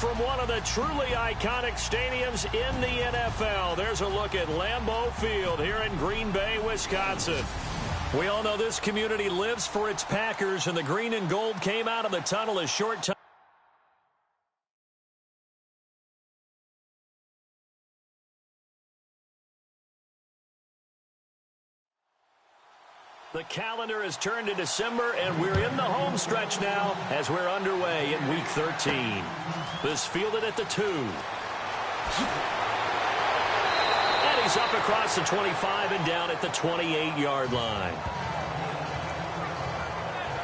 from one of the truly iconic stadiums in the NFL. There's a look at Lambeau Field here in Green Bay, Wisconsin. We all know this community lives for its Packers, and the green and gold came out of the tunnel a short time. The calendar has turned to December, and we're in the home stretch now as we're underway in Week 13. This fielded at the 2. And he's up across the 25 and down at the 28-yard line.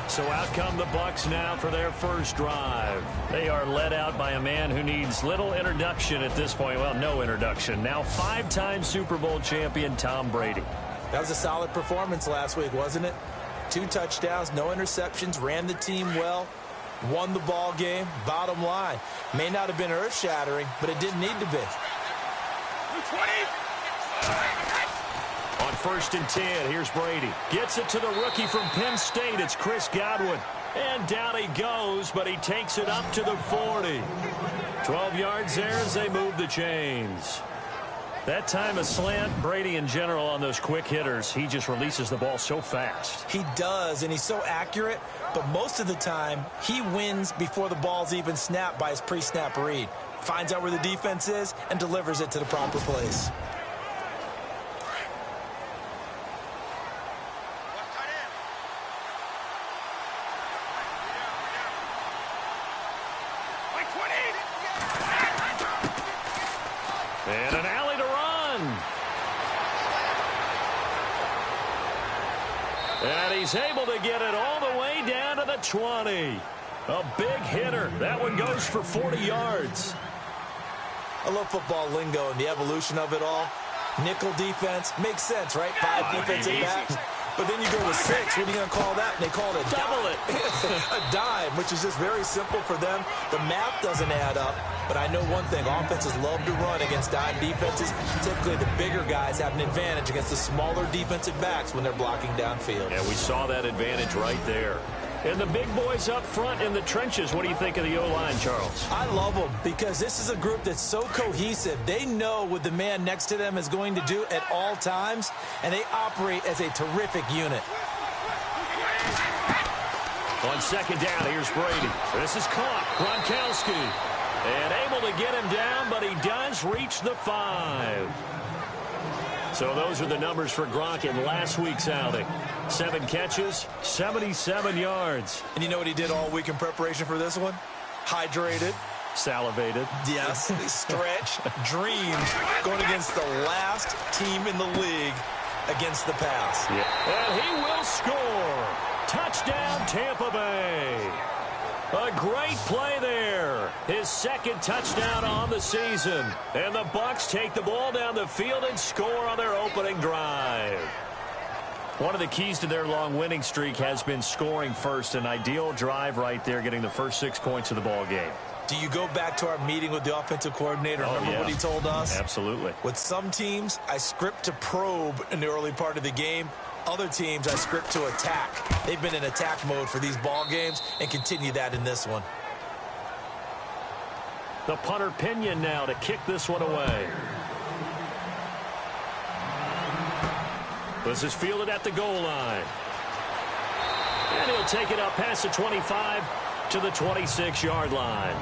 So out come the Bucs now for their first drive. They are led out by a man who needs little introduction at this point. Well, no introduction. Now 5-time Super Bowl champion Tom Brady. That was a solid performance last week, wasn't it? 2 touchdowns, no interceptions, ran the team well, won the ball game. Bottom line, may not have been earth-shattering, but it didn't need to be. On 1st and 10, here's Brady. Gets it to the rookie from Penn State. It's Chris Godwin. And down he goes, but he takes it up to the 40. 12 yards there as they move the chains. That time a slant, Brady in general on those quick hitters, he just releases the ball so fast. He does, and he's so accurate, but most of the time he wins before the ball's even snapped by his pre-snap read. Finds out where the defense is and delivers it to the proper place. And an alley to run. And he's able to get it all the way down to the 20. A big hitter. That one goes for 40 yards. I love football lingo and the evolution of it all. Nickel defense makes sense, right? 5 defensive backs. But then you go to 6. What are you going to call that? And they call it a double it. A dime, which is just very simple for them. The math doesn't add up. But I know one thing. Offenses love to run against dime defenses. Typically, the bigger guys have an advantage against the smaller defensive backs when they're blocking downfield. Yeah, we saw that advantage right there. And the big boys up front in the trenches, what do you think of the O-line, Charles? I love them because this is a group that's so cohesive. They know what the man next to them is going to do at all times, and they operate as a terrific unit. On 2nd down, here's Brady. This is caught. Gronkowski. And able to get him down, but he does reach the 5. So those are the numbers for Gronk in last week's outing. 7 catches, 77 yards. And you know what he did all week in preparation for this one? Hydrated. Salivated. Yes. Stretched. Dreamed. Going against the last team in the league against the pass. Yeah. And he will score. Touchdown, Tampa Bay. A great play there. His 2nd touchdown on the season. And the Bucs take the ball down the field and score on their opening drive. One of the keys to their long winning streak has been scoring first. An ideal drive right there, getting the first 6 points of the ball game. Do you go back to our meeting with the offensive coordinator? Remember what he told us? Absolutely. With some teams, I script to probe in the early part of the game. Other teams, I script to attack. They've been in attack mode for these ball games and continue that in this one. The punter Pinion now to kick this one away. This is fielded at the goal line. And he'll take it up past the 25 to the 26-yard line.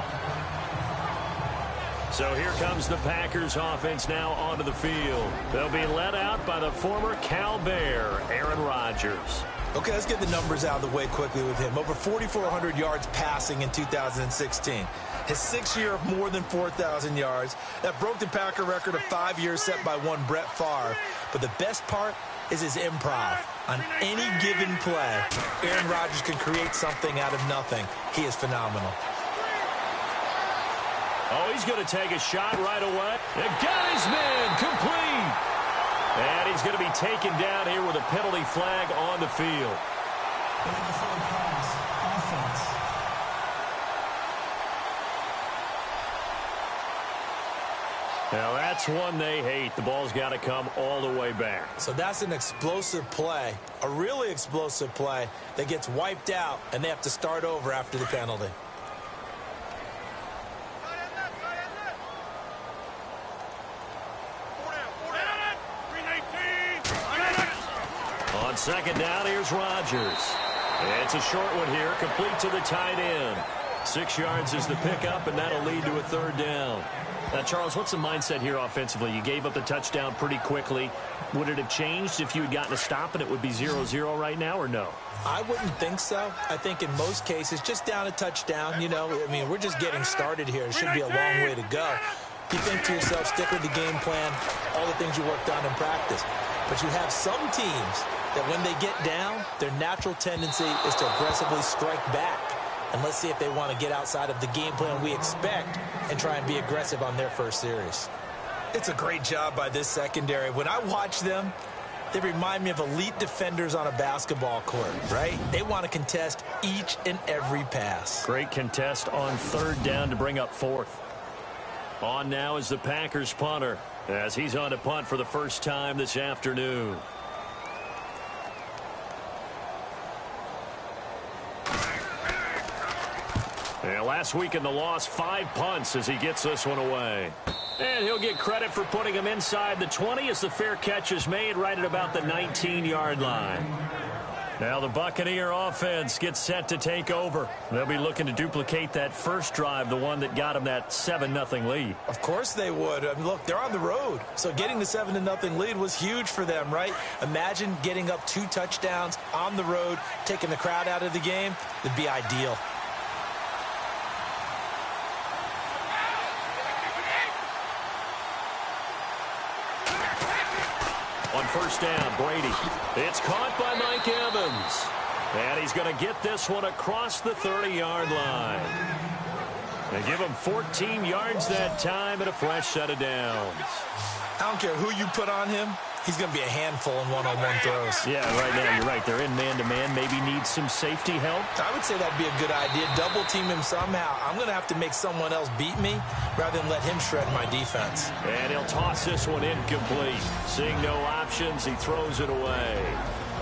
So here comes the Packers offense now onto the field. They'll be led out by the former Cal Bear, Aaron Rodgers. Okay, let's get the numbers out of the way quickly with him. Over 4,400 yards passing in 2016. His 6th year of more than 4,000 yards. That broke the Packer record of 5 years set by one Brett Favre. But the best part is his improv. On any given play, Aaron Rodgers can create something out of nothing. He is phenomenal. Oh, he's going to take a shot right away. And got his man complete. And he's going to be taken down here with a penalty flag on the field. Now that's one they hate. The ball's got to come all the way back. So that's an explosive play, a really explosive play that gets wiped out, and they have to start over after the penalty. On second down, here's Rodgers. It's a short one here, complete to the tight end. 6 yards is the pickup, and that'll lead to a third down. Now, Charles, what's the mindset here offensively? You gave up the touchdown pretty quickly. Would it have changed if you had gotten a stop and it would be 0-0 right now, or no? I wouldn't think so. I think in most cases, just down a touchdown, you know, I mean, we're just getting started here. It should be a long way to go. You think to yourself, stick with the game plan, all the things you worked on in practice. But you have some teams that when they get down, their natural tendency is to aggressively strike back. And let's see if they want to get outside of the game plan we expect and try and be aggressive on their first series. It's a great job by this secondary. When I watch them, they remind me of elite defenders on a basketball court, right? They want to contest each and every pass. Great contest on third down to bring up fourth. On now is the Packers punter, as he's on to punt for the first time this afternoon. And last week in the loss, 5 punts as he gets this one away. And he'll get credit for putting him inside the 20 as the fair catch is made right at about the 19-yard line. Now the Buccaneer offense gets set to take over. They'll be looking to duplicate that first drive, the one that got them that 7-0 lead. Of course they would. I mean, look, they're on the road. So getting the 7-0 lead was huge for them, right? Imagine getting up 2 touchdowns on the road, taking the crowd out of the game. It'd be ideal. On first down, Brady. It's caught by Mike Evans. And he's going to get this one across the 30-yard line. They give him 14 yards that time and a fresh set of downs. I don't care who you put on him. He's going to be a handful in one-on-one throws. Yeah, right now you're right. They're in man-to-man. Maybe need some safety help. I would say that'd be a good idea. Double team him somehow. I'm going to have to make someone else beat me rather than let him shred my defense. And he'll toss this one incomplete. Seeing no options, he throws it away.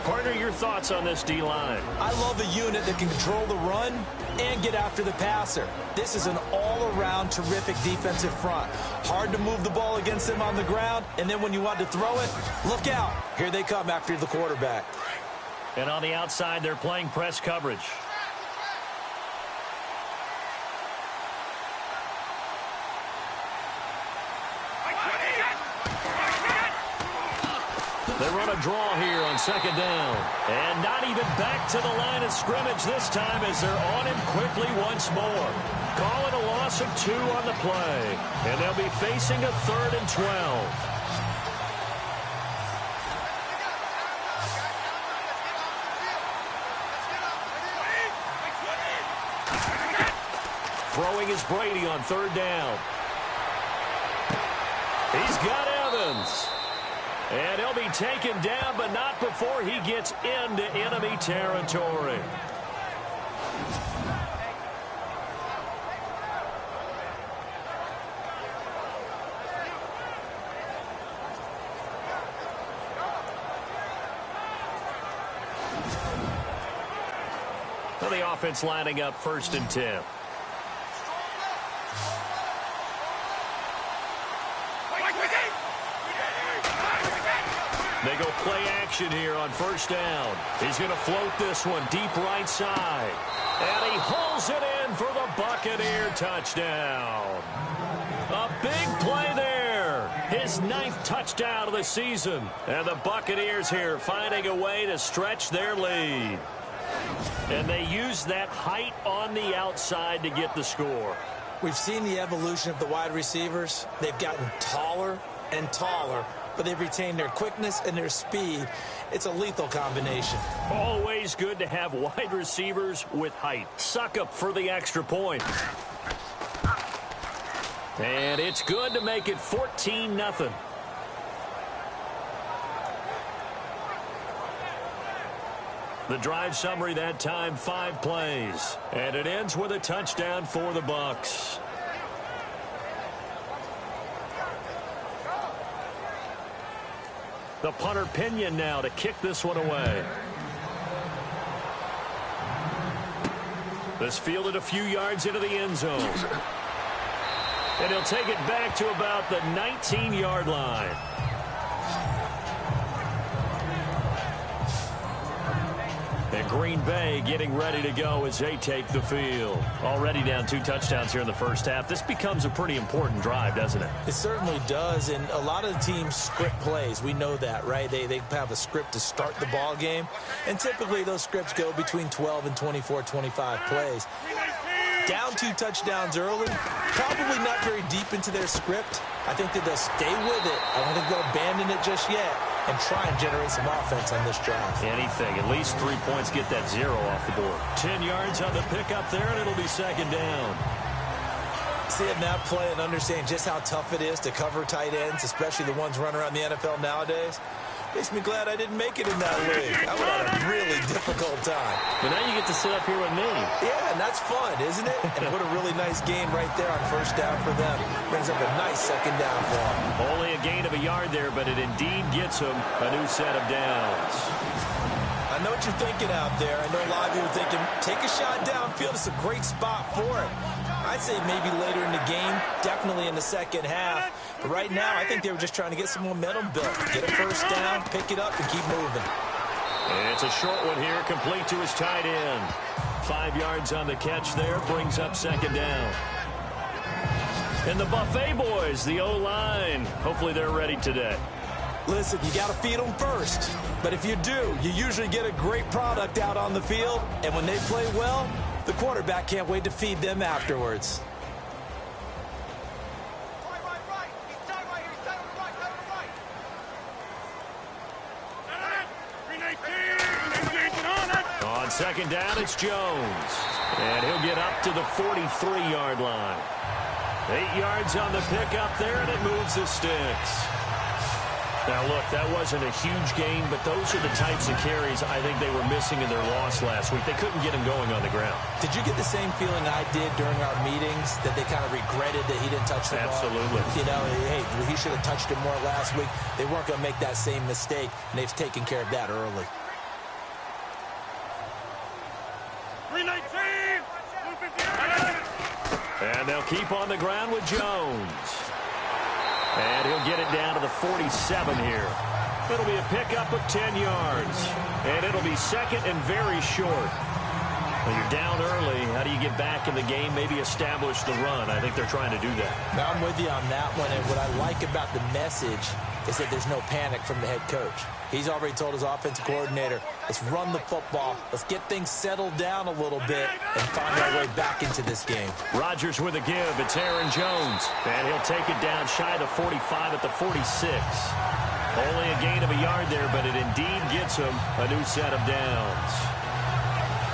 Partner, your thoughts on this D-line? I love a unit that can control the run and get after the passer. This is an all-around terrific defensive front. Hard to move the ball against them on the ground, and then when you want to throw it, look out. Here they come after the quarterback. And on the outside, they're playing press coverage. They run a draw here on second down. And not even back to the line of scrimmage this time as they're on him quickly once more. Call it a loss of 2 on the play. And they'll be facing a 3rd and 12. Throwing is Brady on third down. He's got Evans. And he'll be taken down, but not before he gets into enemy territory. So the offense lining up 1st and 10. They go play action here on first down. He's going to float this one deep right side. And he hauls it in for the Buccaneer touchdown. A big play there. His 9th touchdown of the season. And the Buccaneers here finding a way to stretch their lead. And they use that height on the outside to get the score. We've seen the evolution of the wide receivers. They've gotten taller and taller, but they've retained their quickness and their speed. It's a lethal combination. Always good to have wide receivers with height. Suck up for the extra point. And it's good to make it 14-0. The drive summary that time, 5 plays. And it ends with a touchdown for the Bucs. The punter Pinion now to kick this one away. This fielded a few yards into the end zone. And he'll take it back to about the 19-yard line. And Green Bay getting ready to go as they take the field. Already down 2 touchdowns here in the first half. This becomes a pretty important drive, doesn't it? It certainly does, and a lot of the teams script plays. We know that, right? They have a script to start the ball game, and typically those scripts go between 12 and 24, 25 plays. Down 2 touchdowns early, probably not very deep into their script. I think that they'll stay with it. I don't think they'll abandon it just yet and try and generate some offense on this drive. Anything. At least 3 points, get that 0 off the board. 10 yards on the pickup there, and it'll be second down. Seeing that play and understanding just how tough it is to cover tight ends, especially the ones running around the NFL nowadays, makes me glad I didn't make it in that league. I would have a really difficult time. But now you get to sit up here with me. Yeah, and that's fun, isn't it? And what a really nice game right there on first down for them. Brings up a nice second down for them. Only a gain of a yard there, but it indeed gets them a new set of downs. I know what you're thinking out there. I know a lot of you are thinking, take a shot downfield. It's a great spot for it. I'd say maybe later in the game, definitely in the second half. But right now, I think they were just trying to get some momentum built. Get a first down, pick it up, and keep moving. And it's a short one here, complete to his tight end. 5 yards on the catch there, brings up second down. And the Buffet boys, the O-line, hopefully they're ready today. Listen, you got to feed them first. But if you do, you usually get a great product out on the field. And when they play well, the quarterback can't wait to feed them afterwards. On second down, it's Jones. And he'll get up to the 43-yard line. 8 yards on the pickup there, and it moves the sticks. Now, look, that wasn't a huge gain, but those are the types of carries I think they were missing in their loss last week. They couldn't get him going on the ground. Did you get the same feeling I did during our meetings, that they kind of regretted that he didn't touch the ball? Absolutely. You know, hey, he should have touched it more last week. They weren't going to make that same mistake, and they've taken care of that early. 319! And they'll keep on the ground with Jones. And he'll get it down to the 47 here. It'll be a pickup of 10 yards. And it'll be second and very short. When you're down early, how do you get back in the game, maybe establish the run? I think they're trying to do that. Now, I'm with you on that one. And what I like about the message is that there's no panic from the head coach. He's already told his offensive coordinator, let's run the football. Let's get things settled down a little bit and find our way back into this game. Rodgers with a give. It's Aaron Jones. And he'll take it down shy of 45 at the 46. Only a gain of a yard there, but it indeed gets him a new set of downs.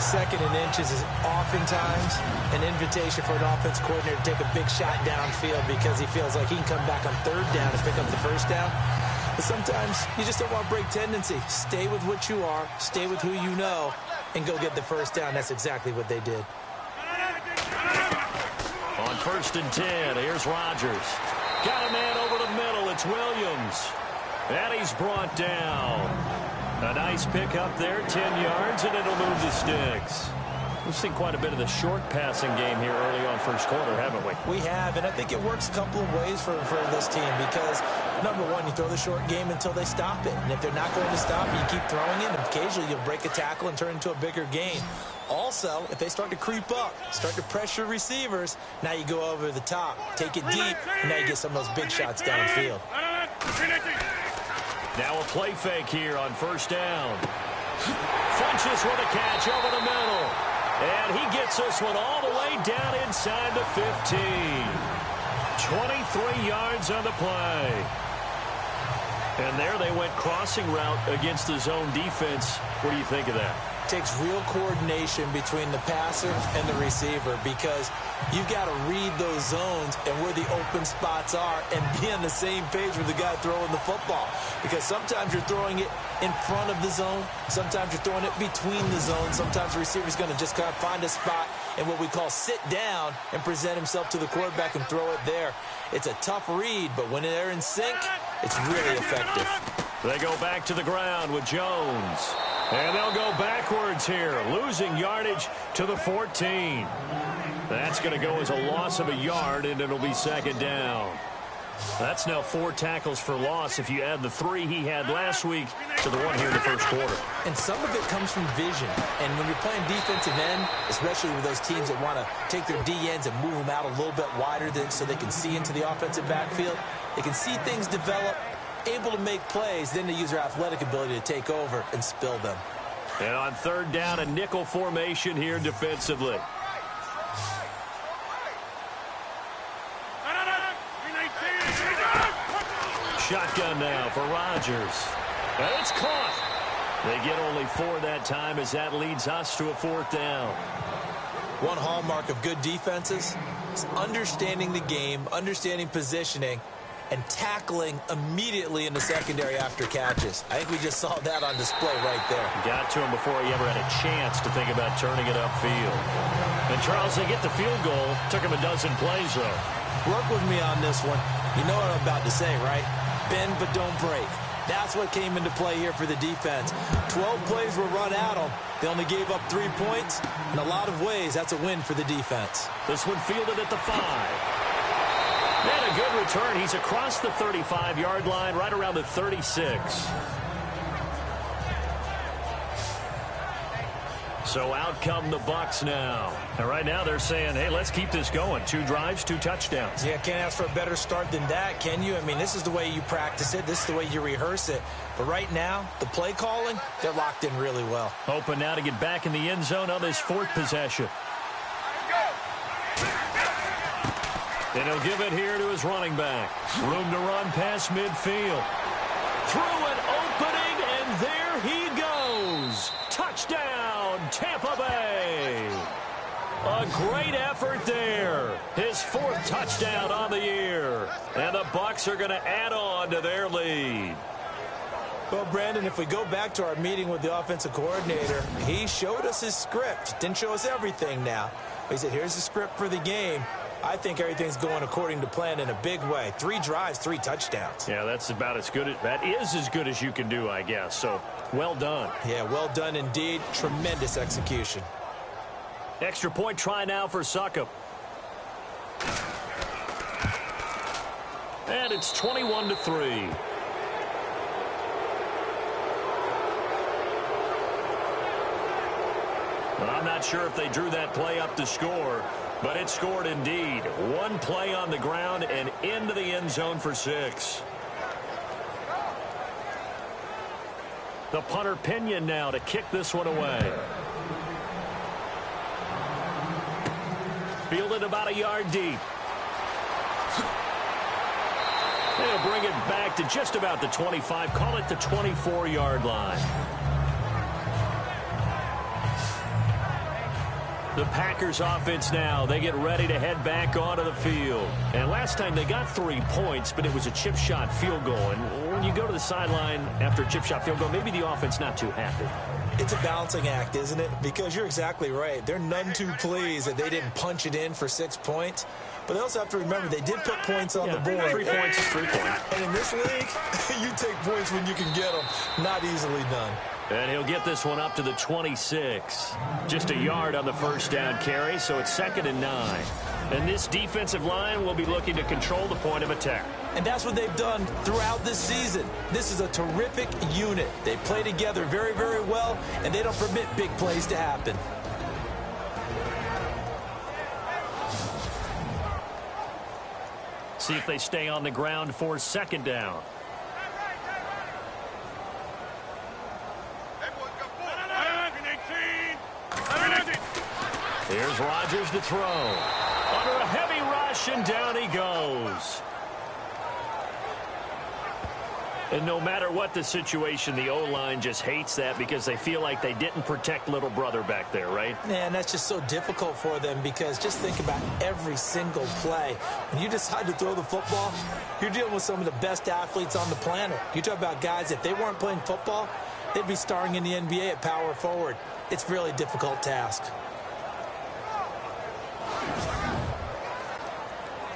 Second and inches is oftentimes an invitation for an offense coordinator to take a big shot downfield because he feels like he can come back on third down and pick up the first down. But sometimes you just don't want to break tendency. Stay with what you are, stay with who you know, and go get the first down. That's exactly what they did. On first and 10, here's Rodgers. Got a man over the middle. It's Williams. And he's brought down. A nice pickup there, 10 yards, and it'll move the sticks. We've seen quite a bit of the short passing game here early on first quarter, haven't we? We have, and I think it works a couple of ways for this team because, number one, you throw the short game until they stop it. And if they're not going to stop it, you keep throwing it, and occasionally you'll break a tackle and turn it into a bigger gain. Also, if they start to creep up, start to pressure receivers, now you go over the top, take it deep, and now you get some of those big shots downfield. Now a play fake here on first down. Funches with a catch over the middle. And he gets this one all the way down inside the 15. 23 yards on the play. And there they went crossing route against the zone defense. What do you think of that? Takes real coordination between the passer and the receiver because you've got to read those zones and where the open spots are and be on the same page with the guy throwing the football. Because sometimes you're throwing it in front of the zone. Sometimes you're throwing it between the zones. Sometimes the receiver's going to just kind of find a spot and what we call sit down and present himself to the quarterback and throw it there. It's a tough read, but when they're in sync, it's really effective. They go back to the ground with Jones. And they'll go backwards here, losing yardage to the 14. That's going to go as a loss of a yard, and it'll be second down. That's now 4 tackles for loss if you add the 3 he had last week to the 1 here in the first quarter. And some of it comes from vision. And when you're playing defensive end, especially with those teams that want to take their D-ends and move them out a little bit wider so they can see into the offensive backfield, they can see things develop, able to make plays, then they use their athletic ability to take over and spill them. And on 3rd down, a nickel formation here defensively. Shotgun now for Rodgers. And it's caught. They get only 4 that time as that leads us to a 4th down. One hallmark of good defenses is understanding the game, understanding positioning, and tackling immediately in the secondary after catches. I think we just saw that on display right there. Got to him before he ever had a chance to think about turning it upfield. And Charles, they get the field goal. Took him a dozen plays, though. Work with me on this one. You know what I'm about to say, right? Bend but don't break. That's what came into play here for the defense. 12 plays were run at them. They only gave up 3 points. In a lot of ways, that's a win for the defense. This one fielded at the 5. And a good return. He's across the 35-yard line, right around the 36. So out come the Bucs now. And right now they're saying, hey, let's keep this going. 2 drives, 2 touchdowns. Yeah, can't ask for a better start than that, can you? I mean, this is the way you practice it. This is the way you rehearse it. But right now, the play calling, they're locked in really well. Hoping now to get back in the end zone on this 4th possession. And he'll give it here to his running back. Room to run past midfield. Through an opening, and there he goes. Touchdown, Tampa Bay. A great effort there. His 4th touchdown on the year. And the Bucs are going to add on to their lead. Well, Brandon, if we go back to our meeting with the offensive coordinator, he showed us his script. Didn't show us everything now. He said, here's the script for the game. I think everything's going according to plan in a big way. 3 drives, 3 touchdowns. Yeah, that's about as good. That is as good as you can do, I guess. So, well done. Yeah, well done indeed. Tremendous execution. Extra point try now for Succop. And it's 21-3. Well, I'm not sure if they drew that play up to score, but it scored indeed. 1 play on the ground and into the end zone for 6. The punter Pinion now to kick this one away. Fielded about a yard deep. They'll bring it back to just about the 25. Call it the 24-yard line. The Packers offense now, they get ready to head back onto the field. And last time they got 3 points, but it was a chip shot field goal. And when you go to the sideline after a chip shot field goal, maybe the offense not too happy. It's a balancing act, isn't it? Because you're exactly right. They're none too pleased that they didn't punch it in for 6 points. But they also have to remember they did put points on the board. 3 points is 3 points. And in this league, you take points when you can get them. Not easily done. And he'll get this one up to the 26. Just a yard on the first down carry, so it's 2nd and 9. And this defensive line will be looking to control the point of attack. And that's what they've done throughout this season. This is a terrific unit. They play together very, very well, and they don't permit big plays to happen. See if they stay on the ground for 2nd down. Here's Rodgers to throw. Under a heavy rush, and down he goes. And no matter what the situation, the O-line just hates that because they feel like they didn't protect little brother back there, right? Man, that's just so difficult for them because just think about every single play. When you decide to throw the football, you're dealing with some of the best athletes on the planet. You talk about guys, if they weren't playing football, they'd be starring in the NBA at power forward. It's a really difficult task.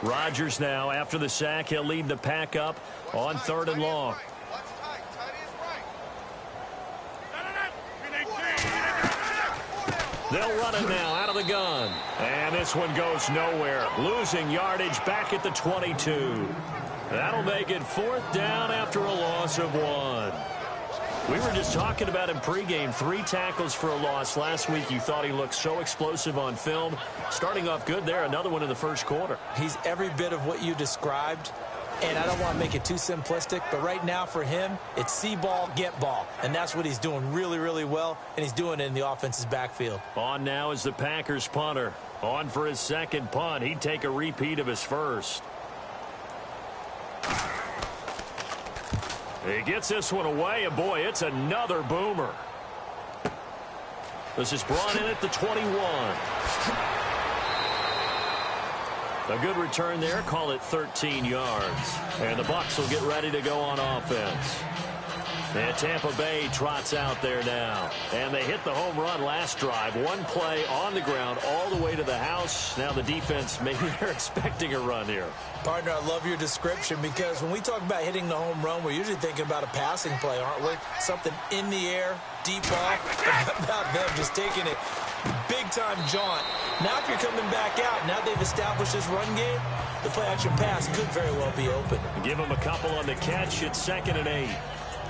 Rodgers now, after the sack, he'll lead the pack up on 3rd and long. They'll run it now out of the gun. And this one goes nowhere. Losing yardage back at the 22. That'll make it 4th down after a loss of 1. We were just talking about him pregame. 3 tackles for a loss last week. You thought he looked so explosive on film. Starting off good there. Another one in the first quarter. He's every bit of what you described. And I don't want to make it too simplistic, but right now for him, it's see ball, get ball. And that's what he's doing really, really well, and he's doing it in the offense's backfield. On now is the Packers punter. On for his second punt. He'd take a repeat of his first. He gets this one away, and boy, it's another boomer. This is brought in at the 21. A good return there. Call it 13 yards. And the Bucs will get ready to go on offense. And Tampa Bay trots out there now. And they hit the home run last drive. One play on the ground all the way to the house. Now the defense, maybe they're expecting a run here. Partner, I love your description because when we talk about hitting the home run, we're usually thinking about a passing play, aren't we? Something in the air, deep off. About them just taking it big-time jaunt. Now if you're coming back out, now they've established this run game, the play-action pass could very well be open. Give them a couple on the catch. It's 2nd and 8.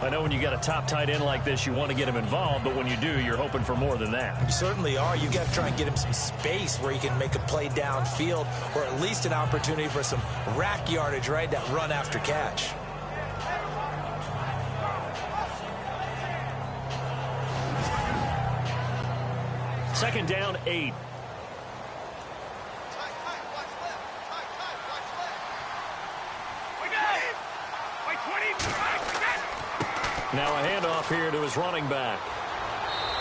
I know when you got a top tight end like this, you want to get him involved, but when you do, you're hoping for more than that. You certainly are. You got to try and get him some space where he can make a play downfield, or at least an opportunity for some rack yardage, right? That run after catch. Second down, 8. Now a handoff here to his running back.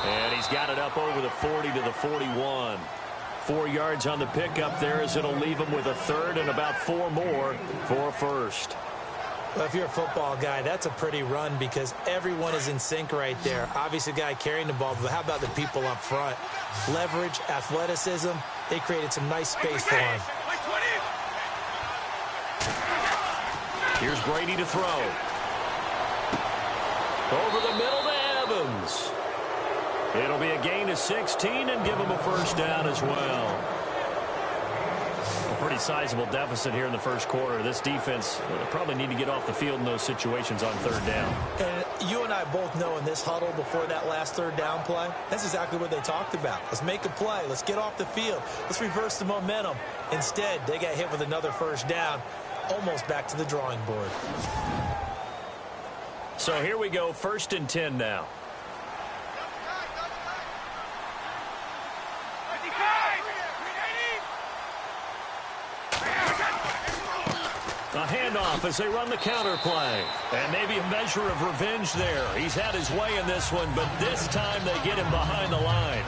And he's got it up over the 40 to the 41. 4 yards on the pickup there as it'll leave him with a third and about 4 more for a first. Well, if you're a football guy, that's a pretty run because everyone is in sync right there. Obviously, the guy carrying the ball, but how about the people up front? Leverage, athleticism, they created some nice space for him. Here's Brady to throw. Over the middle to Evans. It'll be a gain of 16 and give him a first down as well. A pretty sizable deficit here in the first quarter. This defense probably need to get off the field in those situations on 3rd down. And you and I both know in this huddle before that last 3rd down play, that's exactly what they talked about. Let's make a play. Let's get off the field. Let's reverse the momentum. Instead, they got hit with another first down, almost back to the drawing board. So here we go, 1st and 10 now. A handoff as they run the counter play. And maybe a measure of revenge there. He's had his way in this one, but this time they get him behind the line.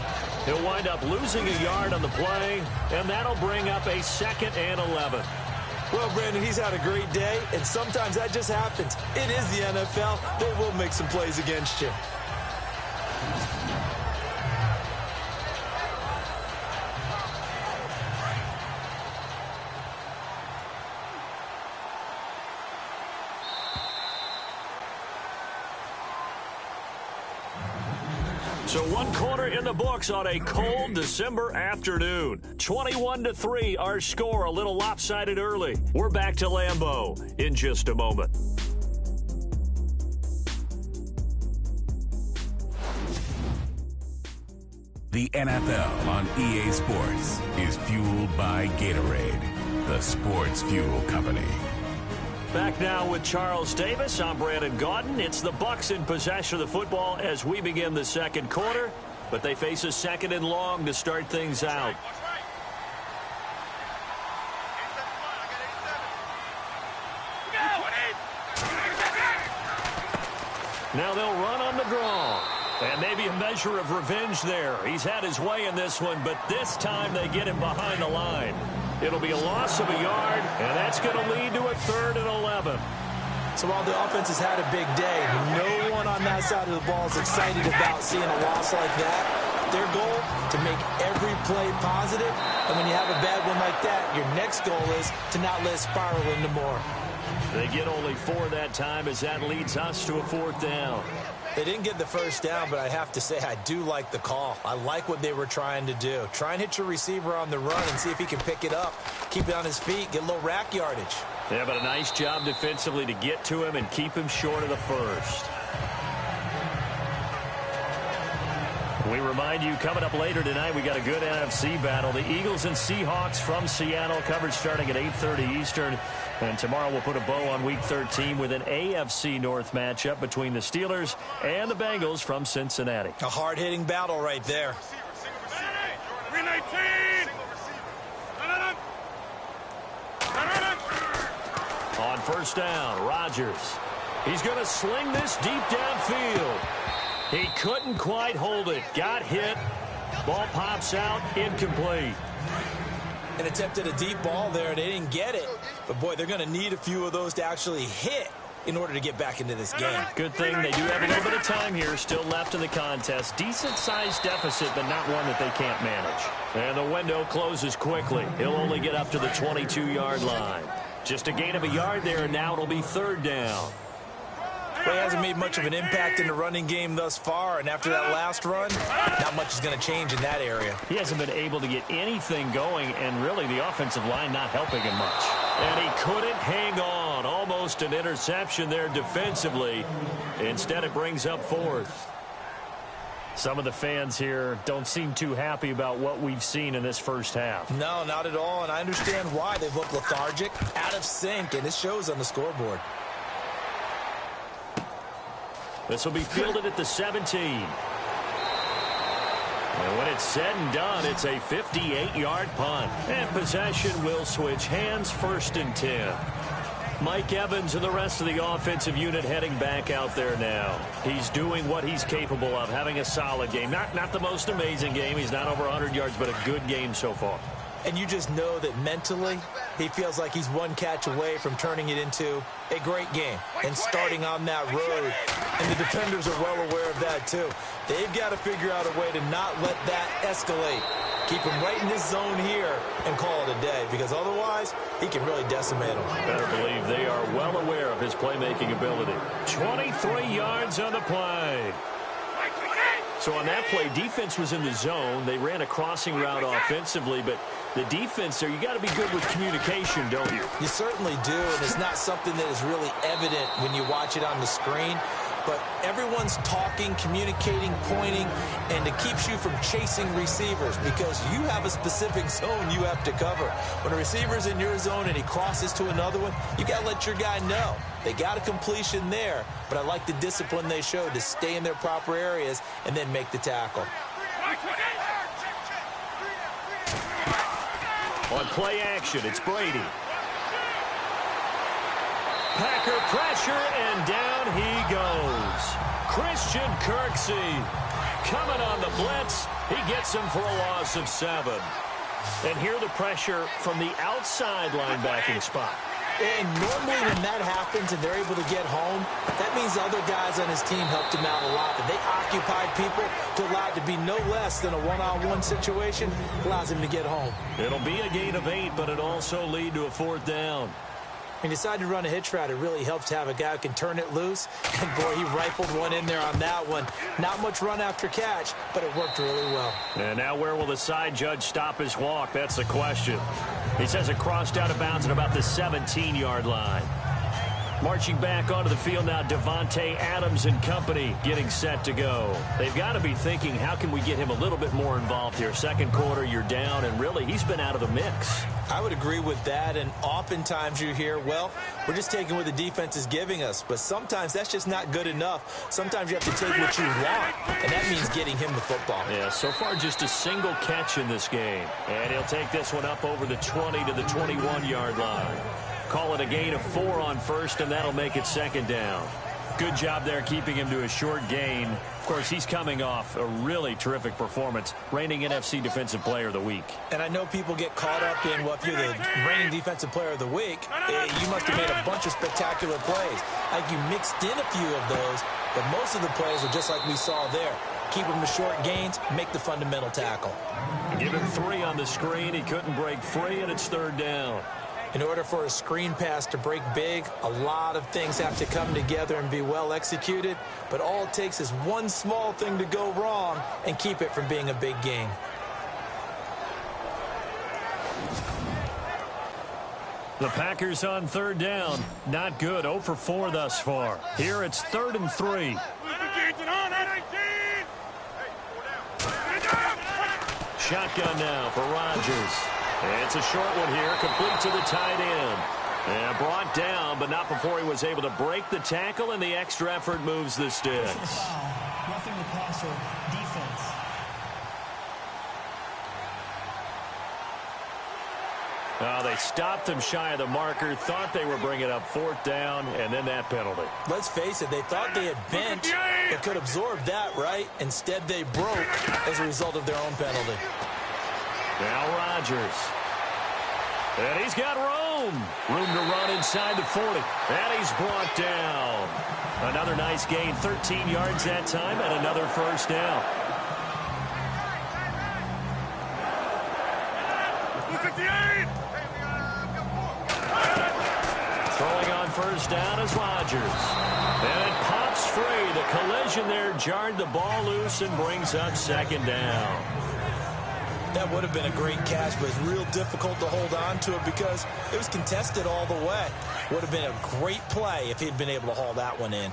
He'll wind up losing a yard on the play, and that'll bring up a 2nd and 11. Well, Brandon, he's had a great day, and sometimes that just happens. It is the NFL. They will make some plays against you. So 1 quarter in the books on a cold December afternoon. 21-3 our score, a little lopsided early. We're back to Lambeau in just a moment. The NFL on EA Sports is fueled by Gatorade, the sports fuel company. Back now with Charles Davis. I'm Brandon Gaudin. It's the Bucs in possession of the football as we begin the second quarter, but they face a 2nd and long to start things out. Now they'll run on the draw. And maybe a measure of revenge there. He's had his way in this one, but this time they get him behind the line. It'll be a loss of a yard, and that's going to lead to a 3rd and 11. So while the offense has had a big day, no one on that side of the ball is excited about seeing a loss like that. Their goal, to make every play positive, and when you have a bad one like that, your next goal is to not let it spiral into more. They get only 4 that time as that leads us to a 4th down. They didn't get the first down, but I have to say I do like the call. I like what they were trying to do. Try and hit your receiver on the run and see if he can pick it up. Keep it on his feet, get a little rack yardage. Yeah, but a nice job defensively to get to him and keep him short of the first. We remind you, coming up later tonight, we got a good NFC battle. The Eagles and Seahawks from Seattle, coverage starting at 8:30 Eastern. And tomorrow we'll put a bow on Week 13 with an AFC North matchup between the Steelers and the Bengals from Cincinnati. A hard-hitting battle right there. On first down, Rodgers. He's going to sling this deep downfield. He couldn't quite hold it. Got hit. Ball pops out. Incomplete. An attempt at a deep ball there. They didn't get it. But, boy, they're going to need a few of those to actually hit in order to get back into this game. Good thing they do have a little bit of time here still left in the contest. Decent-sized deficit, but not one that they can't manage. And the window closes quickly. He'll only get up to the 22-yard line. Just a gain of a yard there, and now it'll be third down. Well, he hasn't made much of an impact in the running game thus far, and after that last run, not much is going to change in that area. He hasn't been able to get anything going, and really the offensive line not helping him much. And he couldn't hang on. Almost an interception there defensively. Instead, it brings up fourth. Some of the fans here don't seem too happy about what we've seen in this first half. No, not at all, and I understand why. They've looked lethargic, out of sync, and it shows on the scoreboard. This will be fielded at the 17. And when it's said and done, it's a 58-yard punt. And possession will switch hands, first and 10. Mike Evans and the rest of the offensive unit heading back out there now. He's doing what he's capable of, having a solid game. Not the most amazing game. He's not over 100 yards, but a good game so far. And you just know that mentally, he feels like he's one catch away from turning it into a great game and starting on that road. And the defenders are well aware of that, too. They've got to figure out a way to not let that escalate. Keep him right in this zone here and call it a day, because otherwise, he can really decimate them. Better believe they are well aware of his playmaking ability. 23 yards on the play. So on that play, defense was in the zone. They ran a crossing route offensively, but the defense there, you got to be good with communication, don't you? You certainly do, and it's not something that is really evident when you watch it on the screen. But everyone's talking, communicating, pointing, and it keeps you from chasing receivers because you have a specific zone you have to cover. When a receiver's in your zone and he crosses to another one, you got to let your guy know. They got a completion there, but I like the discipline they showed to stay in their proper areas and then make the tackle. On play action, it's Brady. Packer pressure, and down he goes. Christian Kirksey coming on the blitz. He gets him for a loss of 7. And here the pressure from the outside linebacking spot. And normally when that happens and they're able to get home, that means other guys on his team helped him out a lot. That they occupied people to allow it to be no less than a one-on-one situation, allows him to get home. It'll be a gain of 8, but it also lead to a fourth down. And decided to run a hitch route. It really helps to have a guy who can turn it loose. And, boy, he rifled one in there on that one. Not much run after catch, but it worked really well. And now where will the side judge stop his walk? That's the question. He says it crossed out of bounds at about the 17-yard line. Marching back onto the field now, Devontae Adams and company getting set to go. They've got to be thinking, how can we get him a little bit more involved here? Second quarter, you're down, and really, he's been out of the mix. I would agree with that, and oftentimes you hear, well, we're just taking what the defense is giving us, but sometimes that's just not good enough. Sometimes you have to take what you want, and that means getting him the football. Yeah, so far just a single catch in this game, and he'll take this one up over the 20 to the 21-yard line. Call it a gain of 4 on first, and that'll make it second down. Good job there keeping him to a short gain. Of course, he's coming off a really terrific performance, reigning NFC Defensive Player of the Week. And I know people get caught up in, well, if you're the reigning Defensive Player of the Week, you must have made a bunch of spectacular plays. I think you mixed in a few of those, but most of the plays are just like we saw there. Keep him to short gains, make the fundamental tackle. Give him 3 on the screen. He couldn't break free, and it's third down. In order for a screen pass to break big, a lot of things have to come together and be well executed, but all it takes is one small thing to go wrong and keep it from being a big gain. The Packers on third down. Not good. 0 for 4 thus far. Here it's 3rd and 3. Shotgun now for Rodgers. It's a short one here, complete to the tight end. And brought down, but not before he was able to break the tackle, and the extra effort moves the sticks. Roughing the passer, defense. Oh, they stopped him shy of the marker, thought they were bringing up 4th down, and then that penalty. Let's face it, they thought they had bent. They could absorb that, right? Instead, they broke as a result of their own penalty. Now Rodgers. And he's got room. Room to run inside the 40. And he's brought down. Another nice gain, 13 yards that time, and another first down. Throwing on first down is Rodgers. And it pops free. The collision there jarred the ball loose and brings up 2nd down. That would have been a great catch, but it's real difficult to hold on to it because it was contested all the way. Would have been a great play if he'd been able to haul that one in.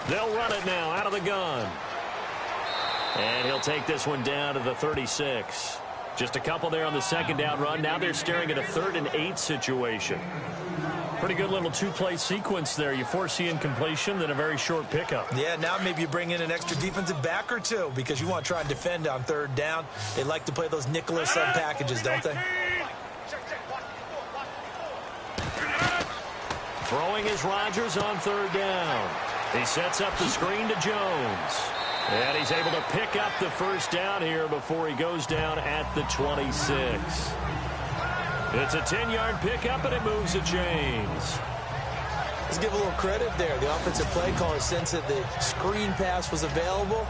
They'll run it now out of the gun. And he'll take this one down to the 36. Just a couple there on the 2nd down run. Now they're staring at a 3rd and 8 situation. Pretty good little 2-play sequence there. You foresee incompletion, then a very short pickup. Yeah, now maybe you bring in an extra defensive back or two because you want to try and defend on 3rd down. They like to play those nickel or sub packages, don't they? Throwing is Rodgers on 3rd down. He sets up the screen to Jones. And he's able to pick up the first down here before he goes down at the 26. It's a 10-yard pickup, and it moves the chains. Let's give a little credit there. The offensive play caller sensed that the screen pass was available.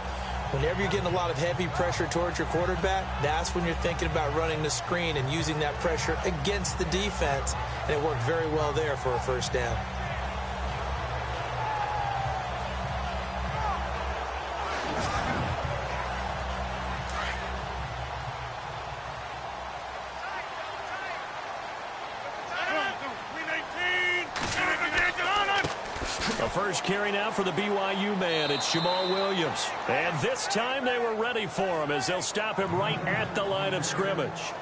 Whenever you're getting a lot of heavy pressure towards your quarterback, that's when you're thinking about running the screen and using that pressure against the defense. And it worked very well there for a first down. First carry now for the BYU man. It's Jamal Williams. And this time they were ready for him as they'll stop him right at the line of scrimmage.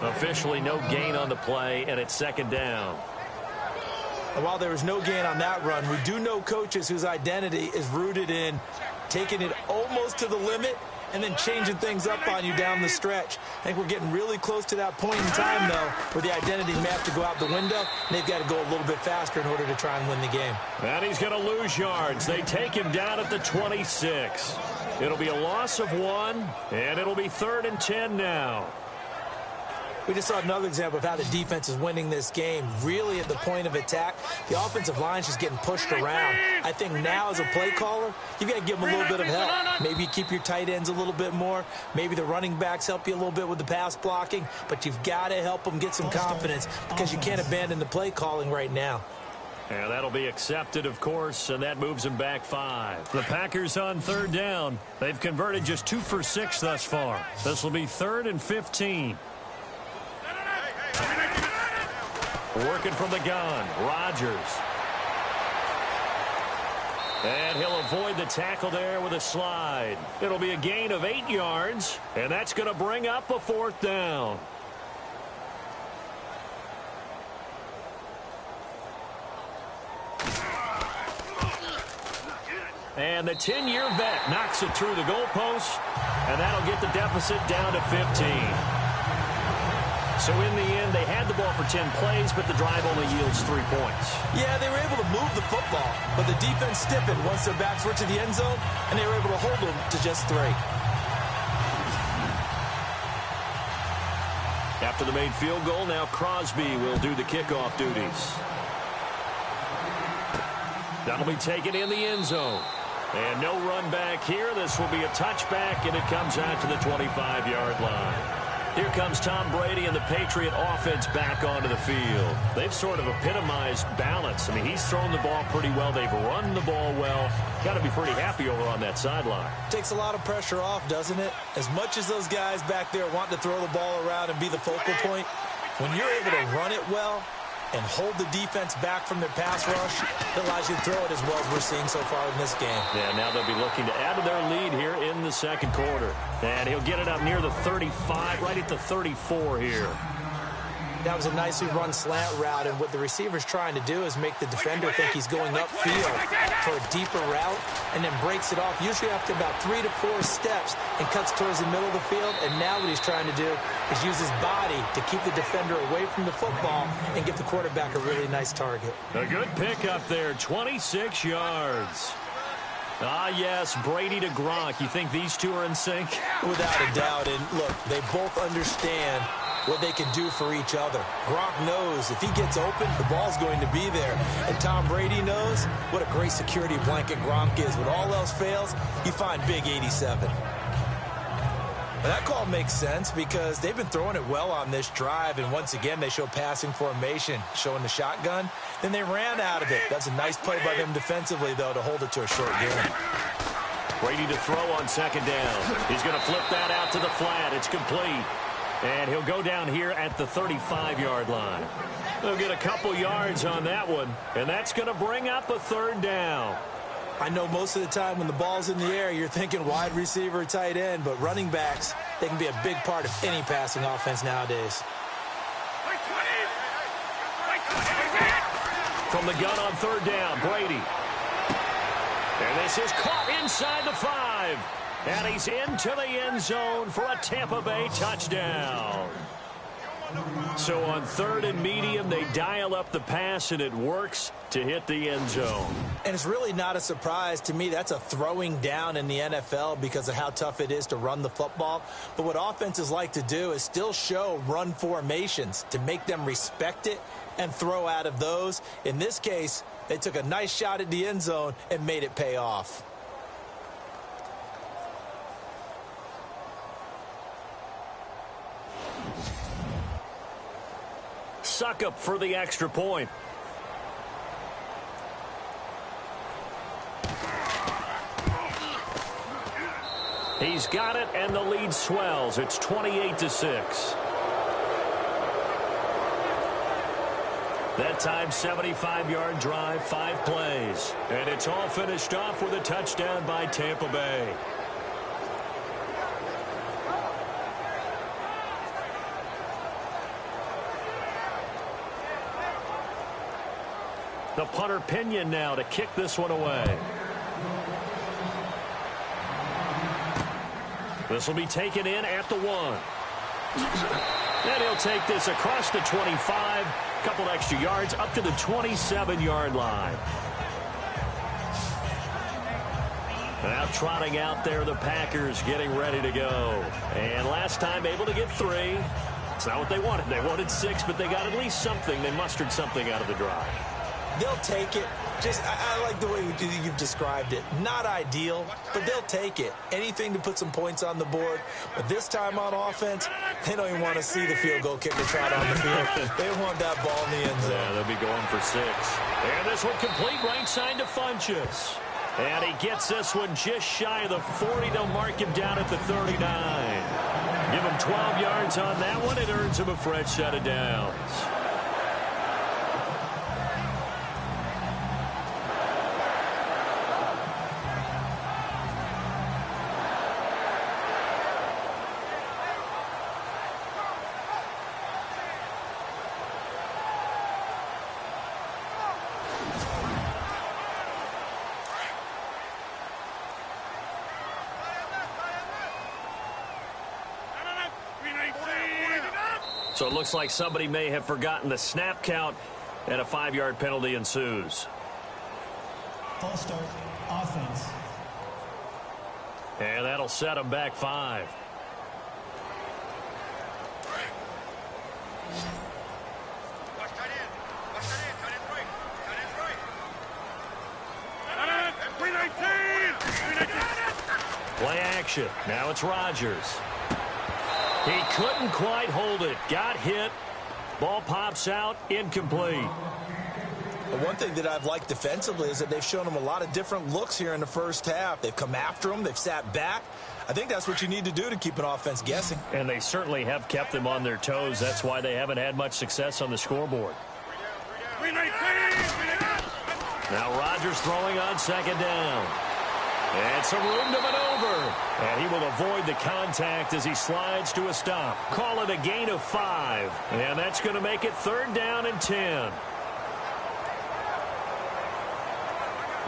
Officially no gain on the play, and it's 2nd down. And while there was no gain on that run, we do know coaches whose identity is rooted in taking it almost to the limit and then changing things up on you down the stretch. I think we're getting really close to that point in time, though, where the identity may have to go out the window, and they've got to go a little bit faster in order to try and win the game. And he's going to lose yards. They take him down at the 26. It'll be a loss of 1, and it'll be 3rd and 10 now. We just saw another example of how the defense is winning this game. Really at the point of attack, the offensive line is just getting pushed around. I think now as a play caller, you've got to give them a little bit of help. Maybe you keep your tight ends a little bit more. Maybe the running backs help you a little bit with the pass blocking. But you've got to help them get some confidence because you can't abandon the play calling right now. And that'll be accepted, of course, and that moves them back 5. The Packers on 3rd down. They've converted just 2 for 6 thus far. This will be 3rd and 15. Working from the gun, Rodgers. And he'll avoid the tackle there with a slide. It'll be a gain of 8 yards, and that's going to bring up a 4th down. And the 10-year vet knocks it through the goalpost, and that'll get the deficit down to 15. So in the end, they had the ball for 10 plays, but the drive only yields 3 points. Yeah, they were able to move the football, but the defense stiffened once their backs were to the end zone, and they were able to hold them to just 3. After the made field goal, now Crosby will do the kickoff duties. That'll be taken in the end zone. And no run back here. This will be a touchback, and it comes out to the 25-yard line. Here comes Tom Brady and the Patriot offense back onto the field. They've sort of epitomized balance. I mean, he's thrown the ball pretty well. They've run the ball well. Got to be pretty happy over on that sideline. Takes a lot of pressure off, doesn't it? As much as those guys back there want to throw the ball around and be the focal point, when you're able to run it well and hold the defense back from their pass rush, it allows you to throw it as well as we're seeing so far in this game. Yeah, now they'll be looking to add to their lead here in the second quarter. And he'll get it up near the 35, right at the 34 here. That was a nicely run slant route, and what the receiver's trying to do is make the defender think he's going upfield for a deeper route and then breaks it off, usually after about 3 to 4 steps, and cuts towards the middle of the field. And now what he's trying to do is use his body to keep the defender away from the football and give the quarterback a really nice target. A good pick up there, 26 yards. Ah, yes, Brady to Gronk. You think these two are in sync? Without a doubt. And look, they both understand what they can do for each other. Gronk knows if he gets open, the ball's going to be there. And Tom Brady knows what a great security blanket Gronk is. When all else fails, you find big 87. But that call makes sense because they've been throwing it well on this drive, and once again they show passing formation, showing the shotgun. Then they ran out of it. That's a nice play by them defensively, though, to hold it to a short game. Brady to throw on second down. He's going to flip that out to the flat. It's complete. And he'll go down here at the 35-yard line. They'll get a couple yards on that one, and that's going to bring up a third down. I know most of the time when the ball's in the air, you're thinking wide receiver, tight end, but running backs, they can be a big part of any passing offense nowadays. From the gun on third down, Brady. And this is caught inside the 5. And he's into the end zone for a Tampa Bay touchdown. So on third and medium, they dial up the pass, and it works to hit the end zone. And it's really not a surprise to me. That's a throwing down in the NFL because of how tough it is to run the football. But what offenses like to do is still show run formations to make them respect it and throw out of those. In this case, they took a nice shot at the end zone and made it pay off. Suckup for the extra point. He's got it, and the lead swells. It's 28-6. That time, 75-yard drive, 5 plays. And it's all finished off with a touchdown by Tampa Bay. The punter Pinion now to kick this one away. This will be taken in at the 1. And he'll take this across the 25. A couple extra yards up to the 27-yard line. Now trotting out there, the Packers getting ready to go. And last time able to get 3. It's not what they wanted. They wanted 6, but they got at least something. They mustered something out of the drive. They'll take it. I like the way you've described it. Not ideal, but they'll take it. Anything to put some points on the board. But this time on offense, they don't even want to see the field goal kicker trot on the field. They want that ball in the end zone. Yeah, they'll be going for 6. And this one complete right side to Funchess. And he gets this one just shy of the 40. They'll mark him down at the 39. Give him 12 yards on that one. It earns him a fresh set of downs. So it looks like somebody may have forgotten the snap count, and a 5-yard penalty ensues. False start, offense. And that'll set them back 5. Play action. Now it's Rodgers. He couldn't quite hold it. Got hit. Ball pops out, incomplete. One thing that I've liked defensively is that they've shown him a lot of different looks here in the first half. They've come after him. They've sat back. I think that's what you need to do to keep an offense guessing. And they certainly have kept them on their toes. That's why they haven't had much success on the scoreboard. Now Rodgers throwing on second down. And some room to maneuver. And he will avoid the contact as he slides to a stop. Call it a gain of 5. And that's going to make it 3rd down and 10.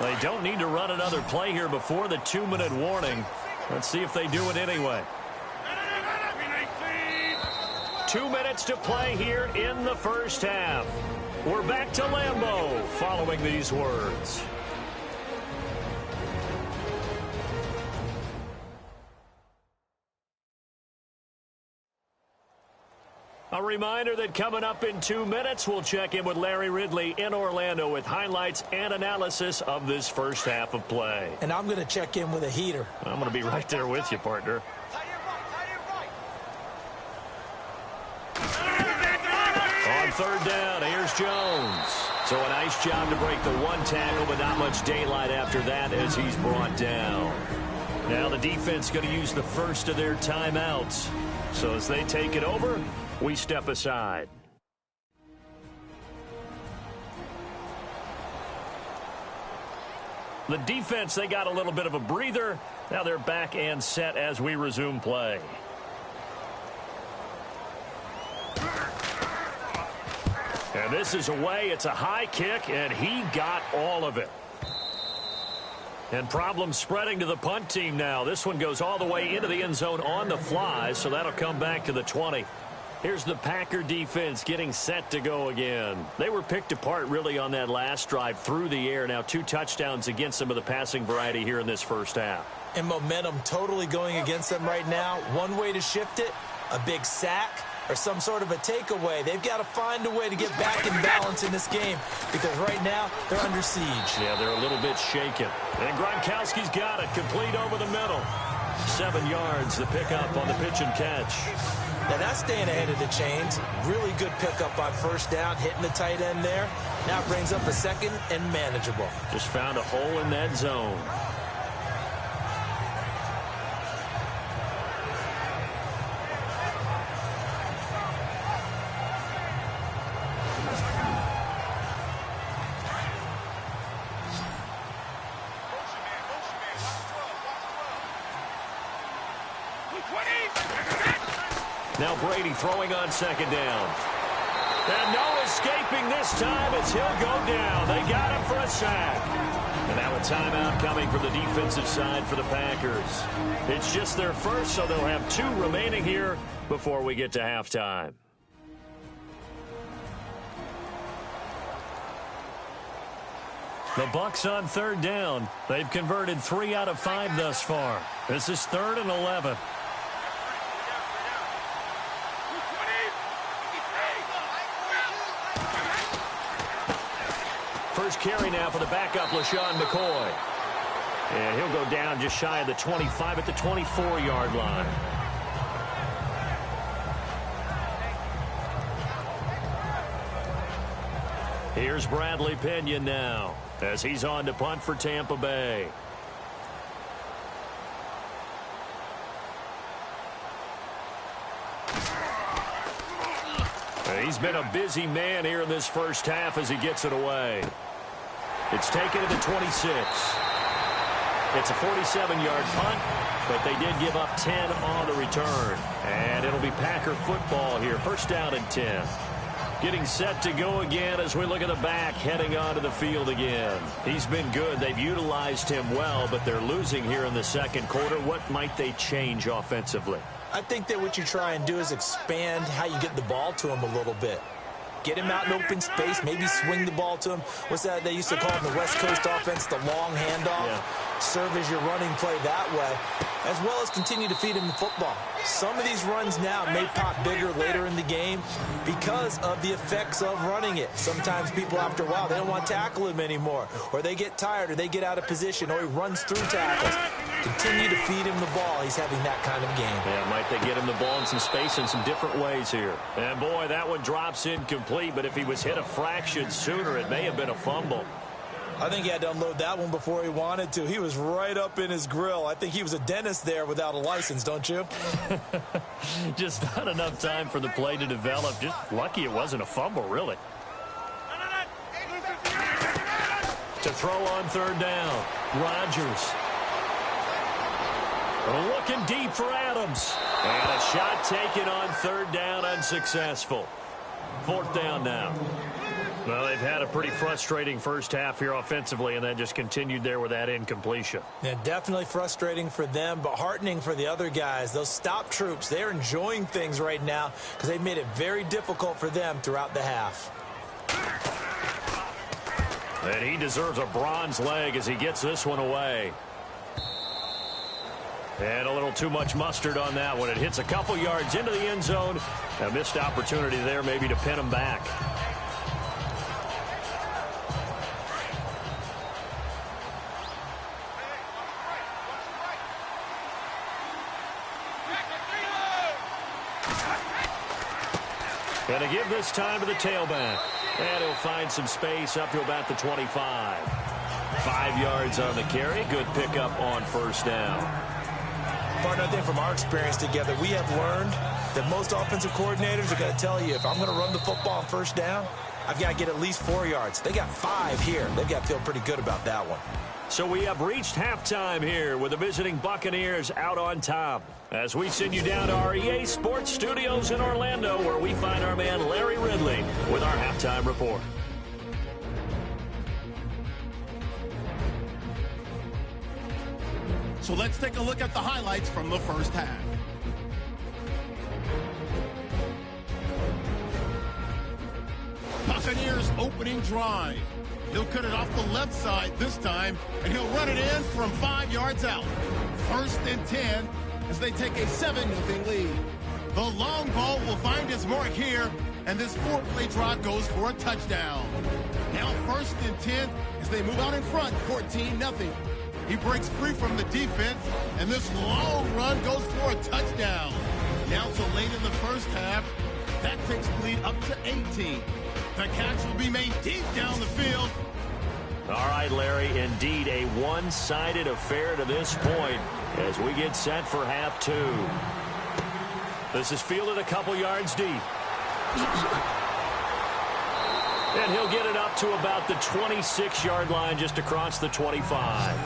They don't need to run another play here before the 2-minute warning. Let's see if they do it anyway. 2 minutes to play here in the first half. We're back to Lambeau following these words. A reminder that coming up in 2 minutes, we'll check in with Larry Ridley in Orlando with highlights and analysis of this first half of play. And I'm going to check in with a heater. I'm going to be right there with you, partner. On 3rd down, here's Jones. So a nice job to break the 1 tackle, but not much daylight after that as he's brought down. Now the defense going to use the first of their timeouts. So as they take it over, we step aside. The defense, they got a little bit of a breather. Now they're back and set as we resume play. And this is away. It's a high kick, and he got all of it. And problems spreading to the punt team now. This one goes all the way into the end zone on the fly, so that'll come back to the 20. Here's the Packer defense getting set to go again. They were picked apart really on that last drive through the air. Now 2 touchdowns against some of the passing variety here in this first half. And momentum totally going against them right now. One way to shift it, a big sack or some sort of a takeaway. They've got to find a way to get back in balance in this game because right now they're under siege. Yeah, they're a little bit shaken. And Gronkowski's got it, complete over the middle. 7 yards, the pickup on the pitch and catch. Now that's staying ahead of the chains. Really good pickup on 1st down, hitting the tight end there. Now brings up a 2nd and manageable. Just found a hole in that zone. Now Brady throwing on 2nd down. And no escaping this time as he'll go down. They got him for a sack. And now a timeout coming from the defensive side for the Packers. It's just their first, so they'll have 2 remaining here before we get to halftime. The Bucs on 3rd down. They've converted 3 out of 5 thus far. This is 3rd and 11. First carry now for the backup, LaShawn McCoy. And he'll go down just shy of the 25 at the 24-yard line. Here's Bradley Pinion now as he's on to punt for Tampa Bay. He's been a busy man here in this first half as he gets it away. It's taken to the 26. It's a 47-yard punt, but they did give up 10 on the return. And it'll be Packer football here. 1st down and 10. Getting set to go again as we look at the back heading onto the field again. He's been good. They've utilized him well, but they're losing here in the 2nd quarter. What might they change offensively? I think that what you try and do is expand how you get the ball to him a little bit. Get him out in open space, maybe swing the ball to him. What's that they used to call in the West Coast offense, the long handoff? Yeah. Serve as your running play that way, as well as continue to feed him the football. Some of these runs now may pop bigger later in the game because of the effects of running it. Sometimes people, after a while, they don't want to tackle him anymore, or they get tired, or they get out of position, or he runs through tackles. Continue to feed him the ball. He's having that kind of game. Yeah, might they get him the ball in some space in some different ways here. And, boy, that one drops incomplete, but if he was hit a fraction sooner, it may have been a fumble. I think he had to unload that one before he wanted to. He was right up in his grill. I think he was a dentist there without a license, don't you? Just not enough time for the play to develop. Just lucky it wasn't a fumble, really. To throw on third down, Rodgers. Looking deep for Adams. And a shot taken on third down, unsuccessful. Fourth down now. Well, they've had a pretty frustrating first half here offensively, and then just continued there with that incompletion. Yeah, definitely frustrating for them, but heartening for the other guys. Those stop troops, they're enjoying things right now because they've made it very difficult for them throughout the half. And he deserves a bronze leg as he gets this one away. And a little too much mustard on that one. It hits a couple yards into the end zone. A missed opportunity there maybe to pin him back. And to give this time to the tailback. And he'll find some space up to about the 25. 5 yards on the carry. Good pickup on first down. Partner, I think from our experience together, we have learned that most offensive coordinators are going to tell you, if I'm going to run the football on first down, I've got to get at least 4 yards. They got 5 here. They've got to feel pretty good about that one. So we have reached halftime here with the visiting Buccaneers out on top. As we send you down to our EA Sports Studios in Orlando, where we find our man Larry Ridley with our halftime report. So let's take a look at the highlights from the first half. Buccaneers opening drive. He'll cut it off the left side this time, and he'll run it in from 5 yards out. 1st and 10 as they take a 7-0 lead. The long ball will find its mark here, and this 4-play drive goes for a touchdown. Now 1st and 10 as they move out in front, 14-0. He breaks free from the defense, and this long run goes for a touchdown. Now to late in the first half, that takes the lead up to 18. The catch will be made deep down the field. All right, Larry, indeed a one-sided affair to this point as we get set for half 2. This is fielded a couple yards deep. And he'll get it up to about the 26-yard line just across the 25.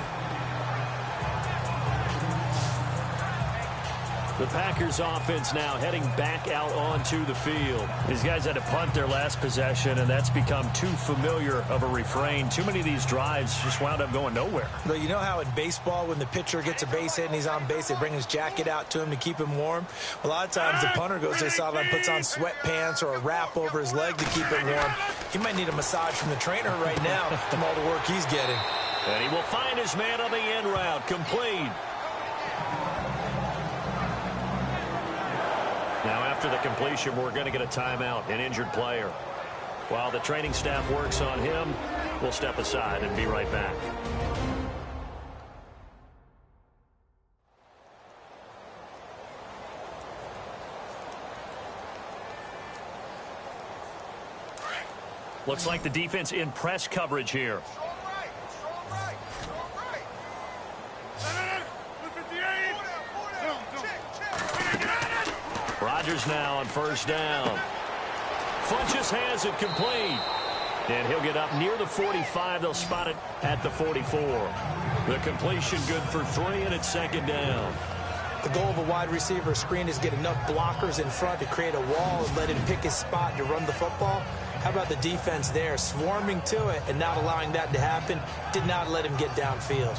The Packers offense now heading back out onto the field. These guys had to punt their last possession, and that's become too familiar of a refrain. Too many of these drives just wound up going nowhere. But you know how in baseball, when the pitcher gets a base hit and he's on base, they bring his jacket out to him to keep him warm? A lot of times the punter goes to the sideline, puts on sweatpants or a wrap over his leg to keep it warm. He might need a massage from the trainer right now from all the work he's getting. And he will find his man on the end route, complete. Now, after the completion, we're going to get a timeout, an injured player. While the training staff works on him, we'll step aside and be right back. Looks like the defense in press coverage here. Rodgers now on first down. Funches has it complete. And he'll get up near the 45. They'll spot it at the 44. The completion good for 3, and it's 2nd down. The goal of a wide receiver screen is get enough blockers in front to create a wall and let him pick his spot to run the football. How about the defense there, swarming to it and not allowing that to happen? Did not let him get downfield.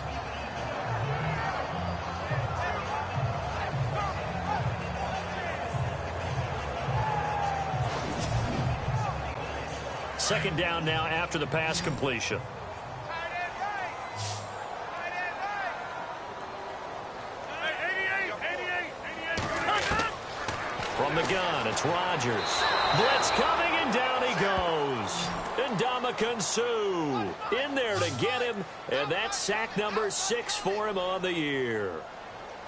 Second down now after the pass completion. From the gun, it's Rodgers. Blitz coming, and down he goes. And Ndamukong Suh in there to get him, and that's sack number 6 for him on the year.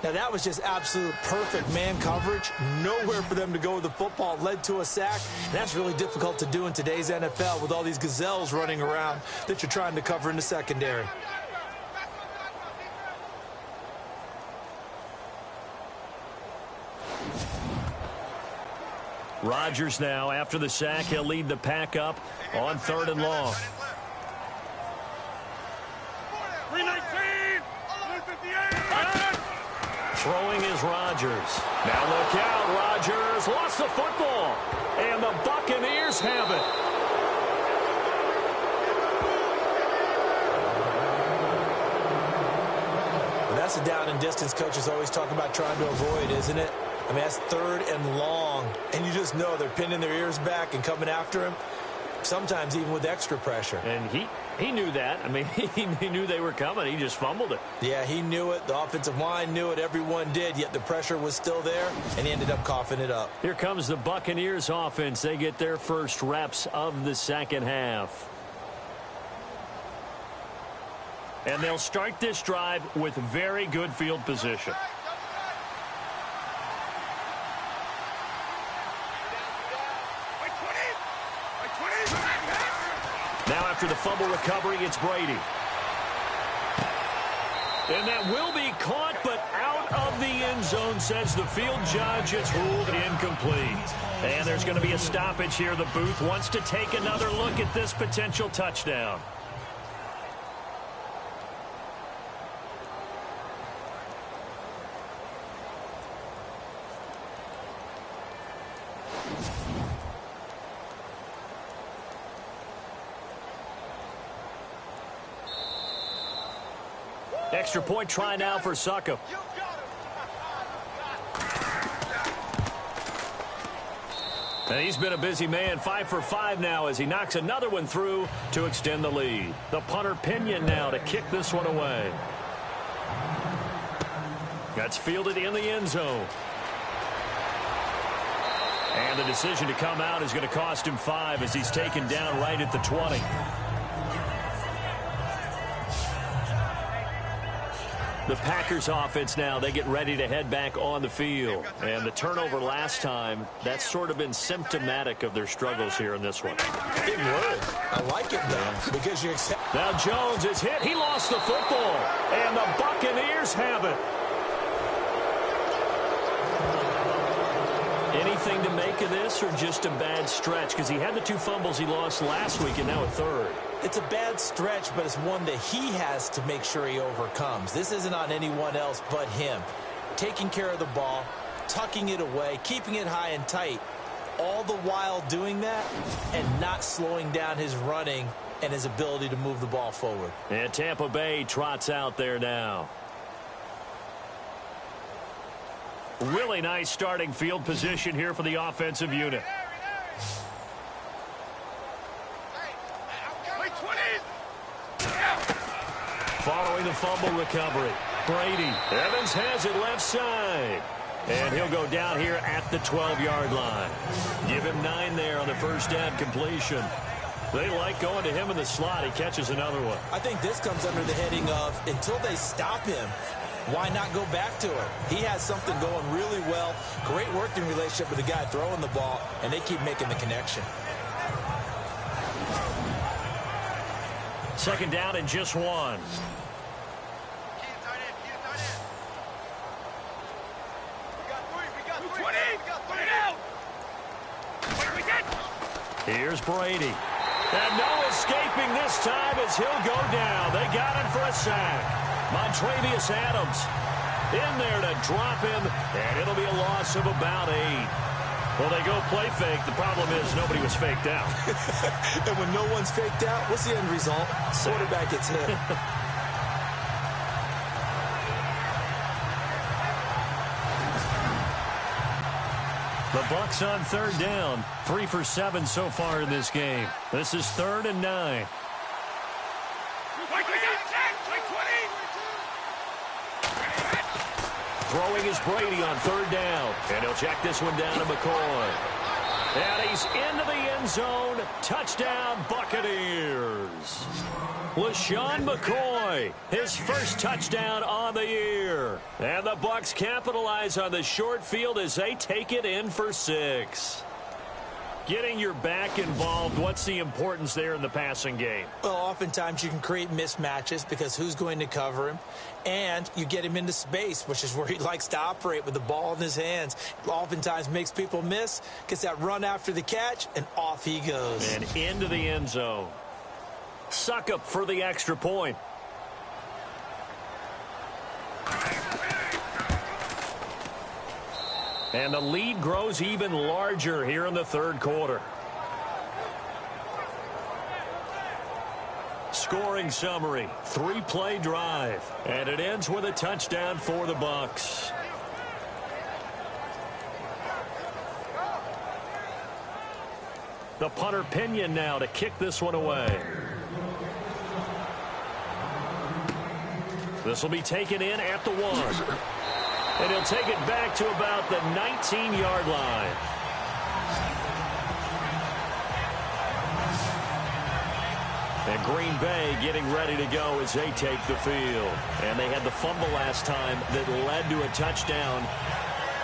Now, that was just absolute perfect man coverage. Nowhere for them to go with the football. Led to a sack. And that's really difficult to do in today's NFL with all these gazelles running around that you're trying to cover in the secondary. Rodgers now, after the sack, he'll lead the pack up on 3rd and long. 319! Throwing is Rodgers. Now look out, Rodgers lost the football, and the Buccaneers have it. Well, that's a down and distance coaches always talk about trying to avoid, isn't it? I mean, that's 3rd and long, and you just know they're pinning their ears back and coming after him, sometimes even with extra pressure. And he knew that. I mean, he knew they were coming. He just fumbled it. Yeah, he knew it. The offensive line knew it. Everyone did, yet the pressure was still there, and he ended up coughing it up. Here comes the Buccaneers offense. They get their first reps of the second half. And they'll start this drive with very good field position. Now after the fumble recovery, it's Brady. And that will be caught, but out of the end zone, says the field judge. It's ruled incomplete. And there's going to be a stoppage here. The booth wants to take another look at this potential touchdown. Extra point try now for Suckup. And he's been a busy man, 5 for 5 now as he knocks another one through to extend the lead. The punter Pinion now to kick this one away. That's fielded in the end zone. And the decision to come out is going to cost him 5 as he's taken down right at the 20. The Packers offense now, they get ready to head back on the field. And the turnover last time, that's sort of been symptomatic of their struggles here in this one. It would. I like it, though, because you accept. Now Jones is hit. He lost the football. And the Buccaneers have it. Anything to make of this or just a bad stretch? Because he had the 2 fumbles he lost last week and now a 3rd. It's a bad stretch, but it's one that he has to make sure he overcomes. This isn't on anyone else but him. Taking care of the ball, tucking it away, keeping it high and tight, all the while doing that and not slowing down his running and his ability to move the ball forward. And Tampa Bay trots out there now. Really nice starting field position here for the offensive unit. Following the fumble recovery, Brady. Evans has it left side. And he'll go down here at the 12-yard line. Give him 9 there on the first down completion. They like going to him in the slot. He catches another one. I think this comes under the heading of until they stop him, why not go back to it? He has something going really well. Great working relationship with the guy throwing the ball, and they keep making the connection. Second down and just 1. Here's Brady. And no escaping this time as he'll go down. They got him for a sack. Montravius Adams in there to drop him, and it'll be a loss of about 8. Well, they go play fake. The problem is nobody was faked out. And when no one's faked out, what's the end result? Quarterback gets hit. The Bucs on 3rd down. 3 for 7 so far in this game. This is 3rd and 9. Throwing is Brady on third down. And he'll check this one down to McCoy. And he's into the end zone. Touchdown, Buccaneers. LaShawn McCoy, his first touchdown on the year. And the Bucs capitalize on the short field as they take it in for 6. Getting your back involved, what's the importance there in the passing game? Well, oftentimes you can create mismatches because who's going to cover him? And you get him into space, which is where he likes to operate with the ball in his hands. Oftentimes makes people miss, gets that run after the catch, and off he goes. And into the end zone. Suck up for the extra point. And the lead grows even larger here in the third quarter. Scoring summary, 3-play drive. And it ends with a touchdown for the Bucs. The punter Pinion now to kick this one away. This will be taken in at the 1. And he'll take it back to about the 19-yard line. And Green Bay getting ready to go as they take the field. And they had the fumble last time that led to a touchdown.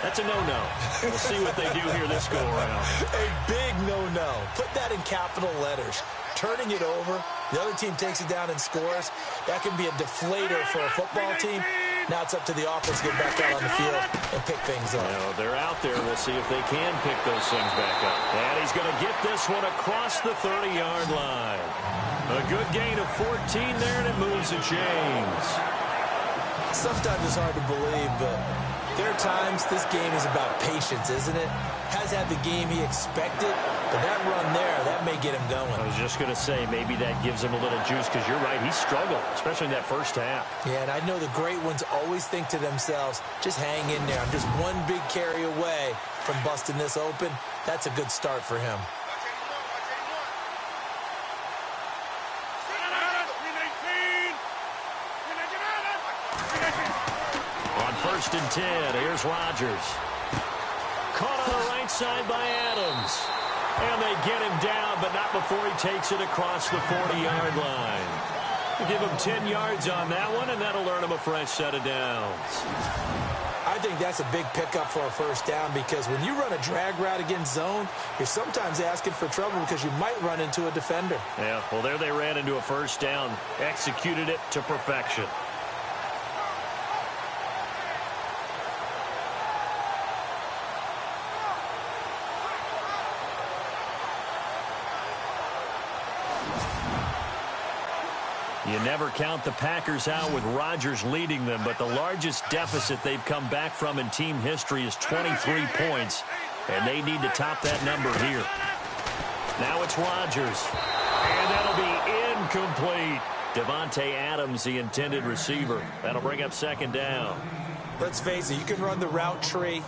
That's a no-no. We'll see what they do here this go-around. A big no-no. Put that in capital letters. Turning it over, the other team takes it down and scores. That can be a deflator for a football team. Now it's up to the offense to get back out on the field and pick things up. Well, they're out there. We'll see if they can pick those things back up. And he's going to get this one across the 30-yard line. A good gain of 14 there, and it moves the chains. Sometimes it's hard to believe, but there are times this game is about patience, isn't it? Has had the game he expected, but that run there, that may get him going. I was just going to say, maybe that gives him a little juice, because you're right, he struggled, especially in that first half. Yeah, and I know the great ones always think to themselves, just hang in there. I'm just one big carry away from busting this open. That's a good start for him. On 1st and 10, here's Rodgers. Caught on the right side by Adams. And they get him down, but not before he takes it across the 40-yard line. We'll give him 10 yards on that one, and that'll earn him a fresh set of downs. I think that's a big pickup for a first down, because when you run a drag route against zone, you're sometimes asking for trouble because you might run into a defender. Yeah, well, there they ran into a first down, executed it to perfection. You never count the Packers out with Rodgers leading them, but the largest deficit they've come back from in team history is 23 points, and they need to top that number here. Now it's Rodgers, and that'll be incomplete. Devontae Adams, the intended receiver. That'll bring up second down. Let's face it, you can run the route tree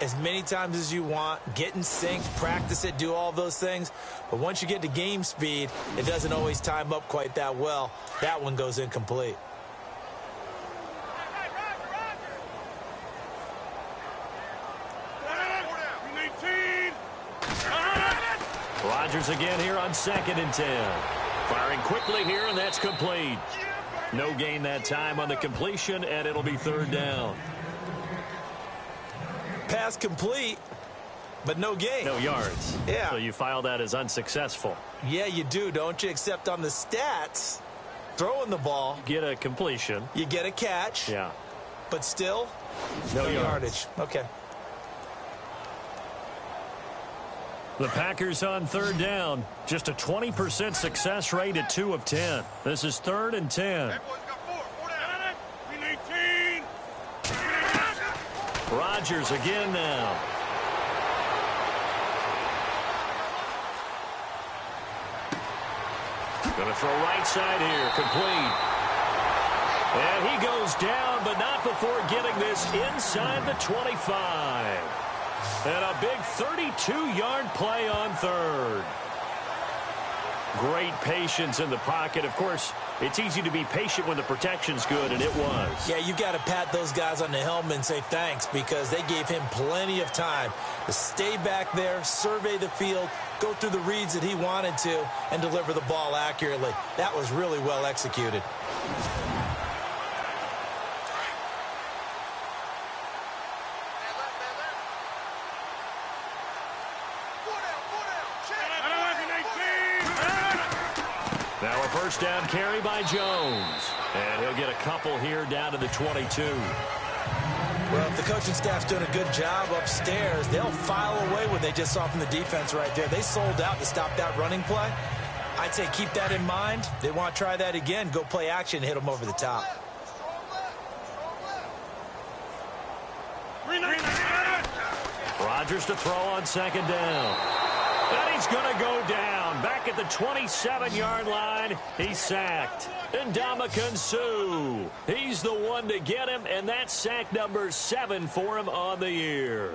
as many times as you want, get in sync, practice it, do all those things. But once you get to game speed, it doesn't always time up quite that well. That one goes incomplete. Rodgers again here on 2nd and 10. Firing quickly here, and that's complete. No gain that time on the completion, and it'll be third down. Pass complete, but no gain. No yards. Yeah. So you file that as unsuccessful. Yeah, you do, don't you? Except on the stats, throwing the ball. Get a completion. You get a catch. Yeah. But still, no yardage. Okay. The Packers on third down. Just a 20% success rate at 2 of 10. This is 3rd and 10. Rodgers again now. Going to throw right side here. Complete. And he goes down, but not before getting this inside the 25. And a big 32-yard play on third. Great patience in the pocket. Of course, it's easy to be patient when the protection's good, and it was. Yeah, you got to pat those guys on the helmet and say thanks because they gave him plenty of time to stay back there, survey the field, go through the reads that he wanted to, and deliver the ball accurately. That was really well executed. Now a first down carry by Jones. And he'll get a couple here down to the 22. Well, if the coaching staff's doing a good job upstairs, they'll file away what they just saw from the defense right there. They sold out to stop that running play. I'd say keep that in mind. They want to try that again. Go play action and hit them over the top. Rodgers to throw on second down. And he's going to go down. Back at the 27-yard line, he's sacked. And Ndamukong Suh, he's the one to get him, and that's sack number 7 for him on the year.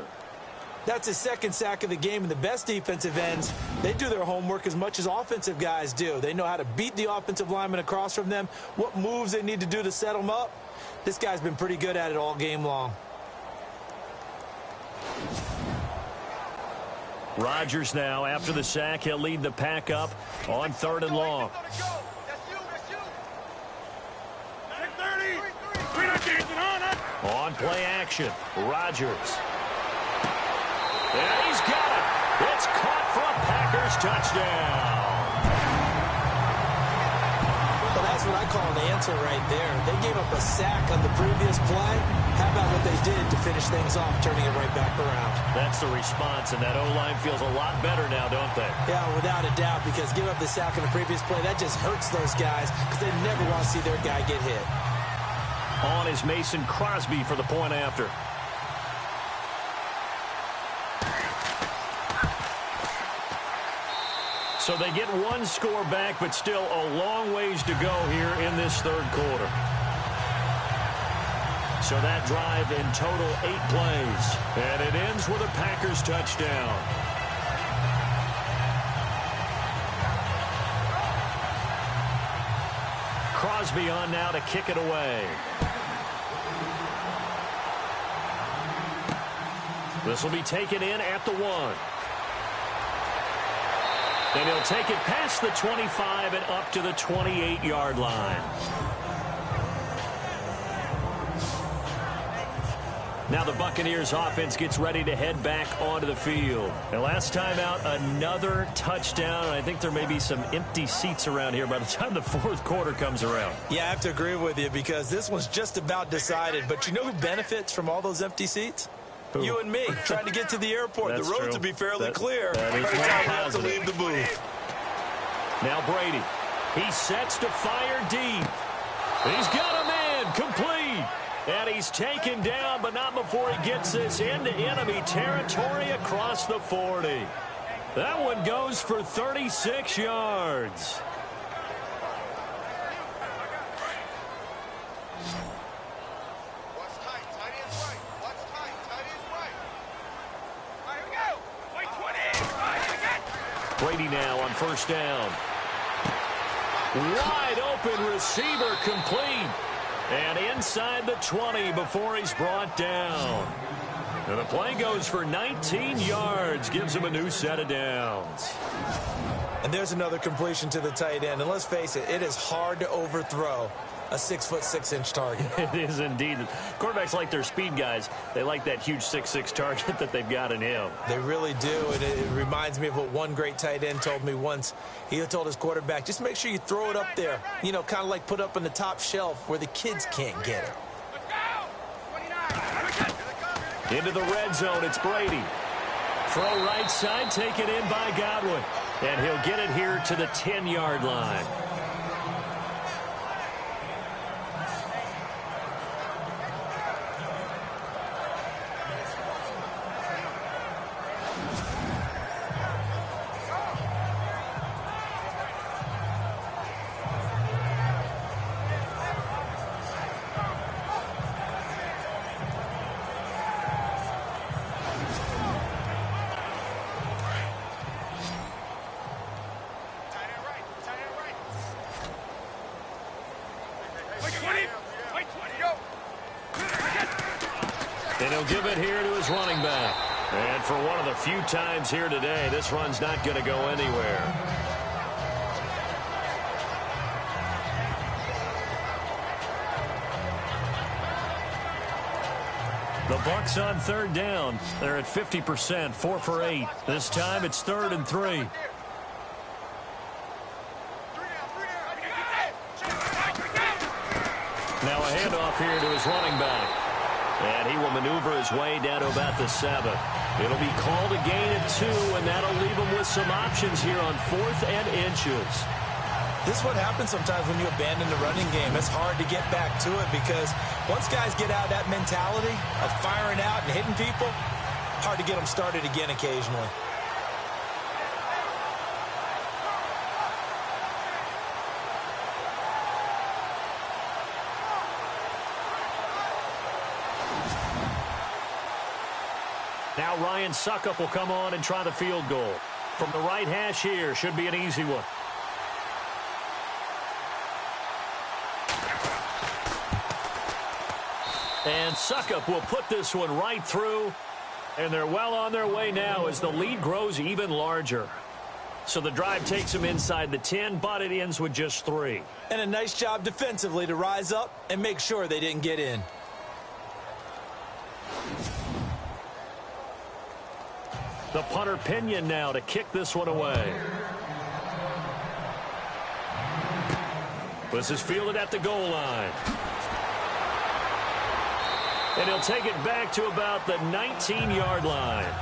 That's his second sack of the game, and the best defensive ends, they do their homework as much as offensive guys do. They know how to beat the offensive lineman across from them, what moves they need to do to set them up. This guy's been pretty good at it all game long. Rodgers now, after the sack, he'll lead the pack up on 3rd and long. On play action, Rodgers. And he's got it. It's caught for a Packers touchdown. Well, that's what I call an answer right there. They gave up a sack on the previous play. How about what they did to finish things off, turning it right back around? That's the response, and that O-line feels a lot better now, don't they? Yeah, without a doubt, because giving up the sack on the previous play, that just hurts those guys because they never want to see their guy get hit. On is Mason Crosby for the point after. So they get one score back, but still a long ways to go here in this 3rd quarter. So that drive in total 8 plays. And it ends with a Packers touchdown. Crosby on now to kick it away. This will be taken in at the 1. And he'll take it past the 25 and up to the 28-yard line. Now the Buccaneers offense gets ready to head back onto the field. And last time out, another touchdown. I think there may be some empty seats around here by the time the 4th quarter comes around. Yeah, I have to agree with you because this one's just about decided. But you know who benefits from all those empty seats? Who? You and me, trying to get to the airport. The roads will be fairly clear by the time we have to leave the booth. Now Brady. He sets to fire deep. He's got a man complete. And he's taken down, but not before he gets this into enemy territory across the 40. That one goes for 36 yards. Brady now on first down. Wide open receiver complete. And inside the 20 before he's brought down. And the play goes for 19 yards. Gives him a new set of downs. And there's another completion to the tight end. And let's face it, it is hard to overthrow a 6'6" target. It is indeed. Quarterbacks like their speed guys. They like that huge 6'6" target that they've got in him. They really do. And it reminds me of what one great tight end told me once. He told his quarterback, just make sure you throw it up there. You know, kind of like put up on the top shelf where the kids can't get it. Into the red zone, it's Brady. Throw right side, taken in by Godwin. And he'll get it here to the 10-yard line. And he'll give it here to his running back. And for one of the few times here today, this run's not going to go anywhere. The Bucs on third down. They're at 50%, 4 for 8. This time it's 3rd and 3. Now a handoff here to his running back. And he will maneuver his way down to about the 7. It'll be called a gain of 2, and that'll leave him with some options here on 4th and inches. This is what happens sometimes when you abandon the running game. It's hard to get back to it because once guys get out of that mentality of firing out and hitting people, hard to get them started again occasionally. Now Ryan Suckup will come on and try the field goal. From the right hash here, should be an easy one. And Suckup will put this one right through. And they're well on their way now as the lead grows even larger. So the drive takes them inside the 10, but it ends with just 3. And a nice job defensively to rise up and make sure they didn't get in. The punter Pinion now to kick this one away. This is fielded at the goal line. And he'll take it back to about the 19-yard line.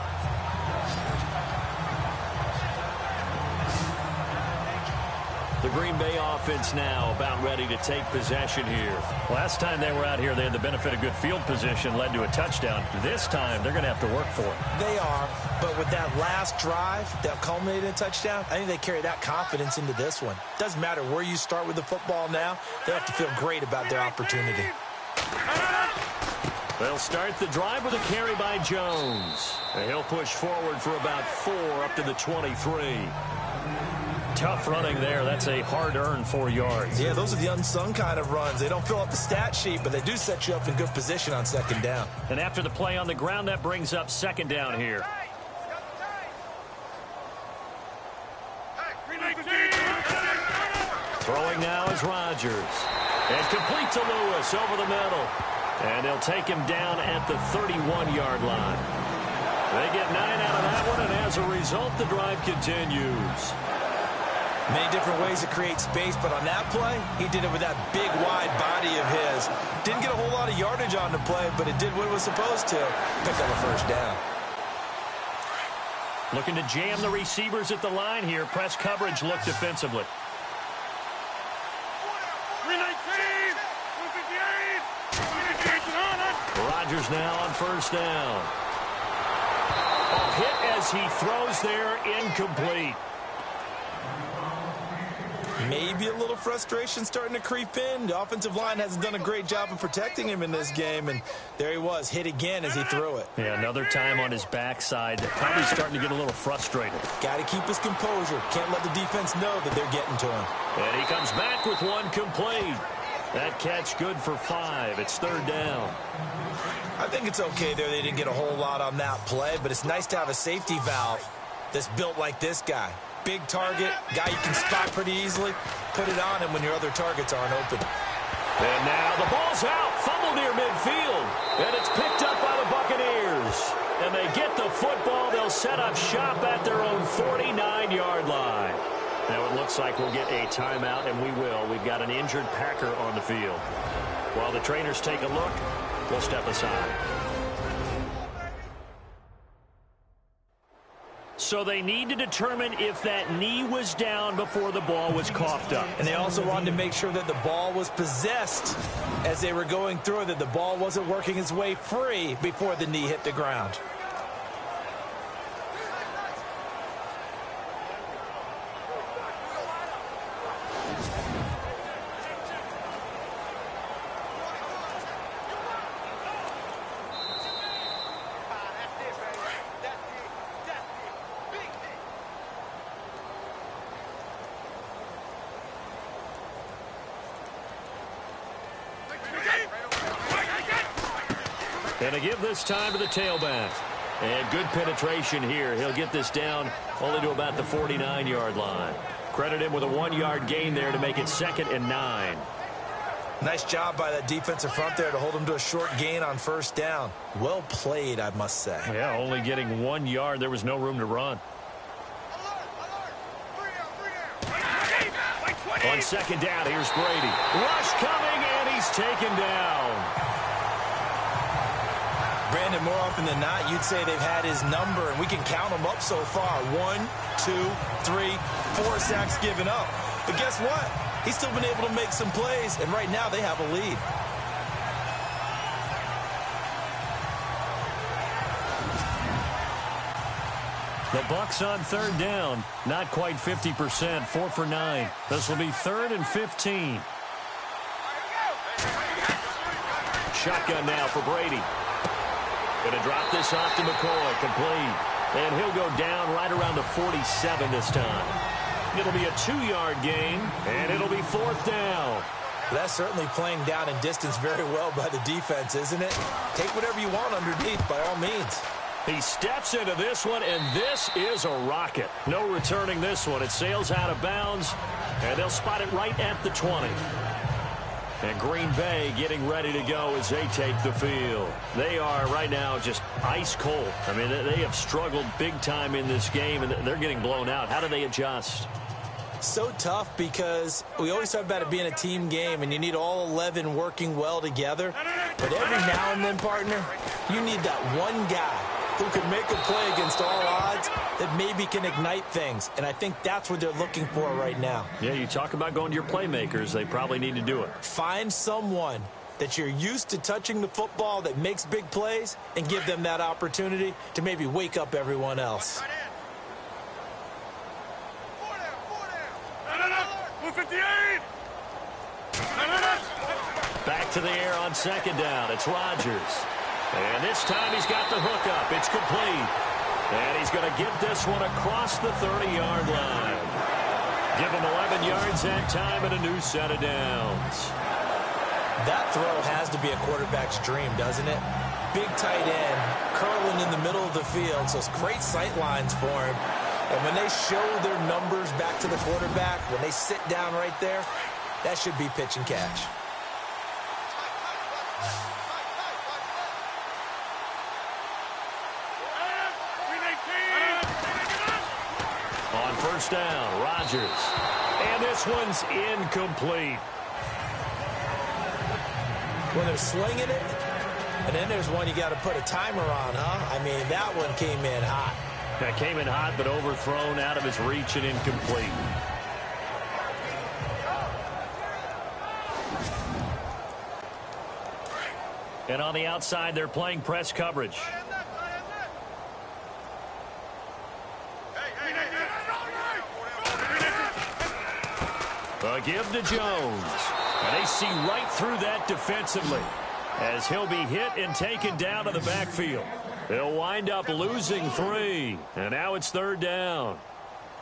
The Green Bay offense now about ready to take possession here. Last time they were out here, they had the benefit of good field position, led to a touchdown. This time, they're going to have to work for it. They are, but with that last drive that culminated in a touchdown, I think they carry that confidence into this one. Doesn't matter where you start with the football now, they have to feel great about their opportunity. They'll start the drive with a carry by Jones. And he'll push forward for about 4 up to the 23. Tough running there. That's a hard-earned 4 yards. Yeah, those are the unsung kind of runs. They don't fill up the stat sheet, but they do set you up in good position on 2nd down. And after the play on the ground, that brings up 2nd down here. Throwing now is Rodgers. And complete to Lewis over the middle. And they'll take him down at the 31-yard line. They get 9 out of that one, and as a result, the drive continues. Many different ways to create space, but on that play, he did it with that big, wide body of his. Didn't get a whole lot of yardage on the play, but it did what it was supposed to. Picked up a 1st down. Looking to jam the receivers at the line here. Press coverage look defensively. Rodgers now on 1st down. A hit as he throws there, incomplete. Maybe a little frustration starting to creep in. The offensive line hasn't done a great job of protecting him in this game, and there he was, hit again as he threw it. Yeah, another time on his backside. Probably starting to get a little frustrated. Got to keep his composure. Can't let the defense know that they're getting to him. And he comes back with one complete. That catch good for 5. It's 3rd down. I think it's okay there. They didn't get a whole lot on that play, but it's nice to have a safety valve that's built like this guy. Big target, guy you can spot pretty easily. Put it on him when your other targets aren't open. And now the ball's out. Fumble near midfield. And it's picked up by the Buccaneers. And they get the football. They'll set up shop at their own 49-yard line. Now it looks like we'll get a timeout, and we will. We've got an injured Packer on the field. While the trainers take a look, we'll step aside. So they need to determine if that knee was down before the ball was coughed up. And they also wanted to make sure that the ball was possessed as they were going through, that the ball wasn't working its way free before the knee hit the ground. And to give this time to the tailback. And good penetration here. He'll get this down only to about the 49-yard line. Credit him with a 1-yard gain there to make it 2nd and 9. Nice job by that defensive front there to hold him to a short gain on first down. Well played, I must say. Yeah, only getting 1 yard. There was no room to run. On 2nd down, here's Brady. Rush coming, and he's taken down. Brandon, more often than not, you'd say they've had his number, and we can count them up so far. 1, 2, 3, 4 sacks given up. But guess what? He's still been able to make some plays, and right now they have a lead. The Bucs on 3rd down. Not quite 50%. 4 for 9. This will be 3rd and 15. Shotgun now for Brady. Going to drop this off to McCoy. Complete. And he'll go down right around the 47 this time. It'll be a 2-yard gain, and it'll be 4th down. That's certainly playing down in distance very well by the defense, isn't it? Take whatever you want underneath, by all means. He steps into this one, and this is a rocket. No returning this one. It sails out of bounds, and they'll spot it right at the 20. And Green Bay getting ready to go as they take the field. They are right now just ice cold. I mean, they have struggled big time in this game, and they're getting blown out. How do they adjust? So tough because we always talk about it being a team game, and you need all 11 working well together. But every now and then, partner, you need that one guy who can make a play against all odds that maybe can ignite things. And I think that's what they're looking for right now. Yeah, you talk about going to your playmakers. They probably need to do it. Find someone that you're used to touching the football that makes big plays and give them that opportunity to maybe wake up everyone else. Back to the air on 2nd down. It's Rodgers. And this time he's got the hook up. It's complete. And he's going to get this one across the 30-yard line. Give him 11 yards that time and a new set of downs. That throw has to be a quarterback's dream, doesn't it? Big tight end, curling in the middle of the field, so it's great sight lines for him. And when they show their numbers back to the quarterback, when they sit down right there, that should be pitch and catch. On 1st down, Rodgers. And this one's incomplete. When they're slinging it, and then there's one you got to put a timer on, huh? I mean, that one came in hot. That came in hot, but overthrown, out of his reach, and incomplete. And on the outside, they're playing press coverage. A give to Jones. And they see right through that defensively as he'll be hit and taken down to the backfield. They'll wind up losing 3. And now it's 3rd down.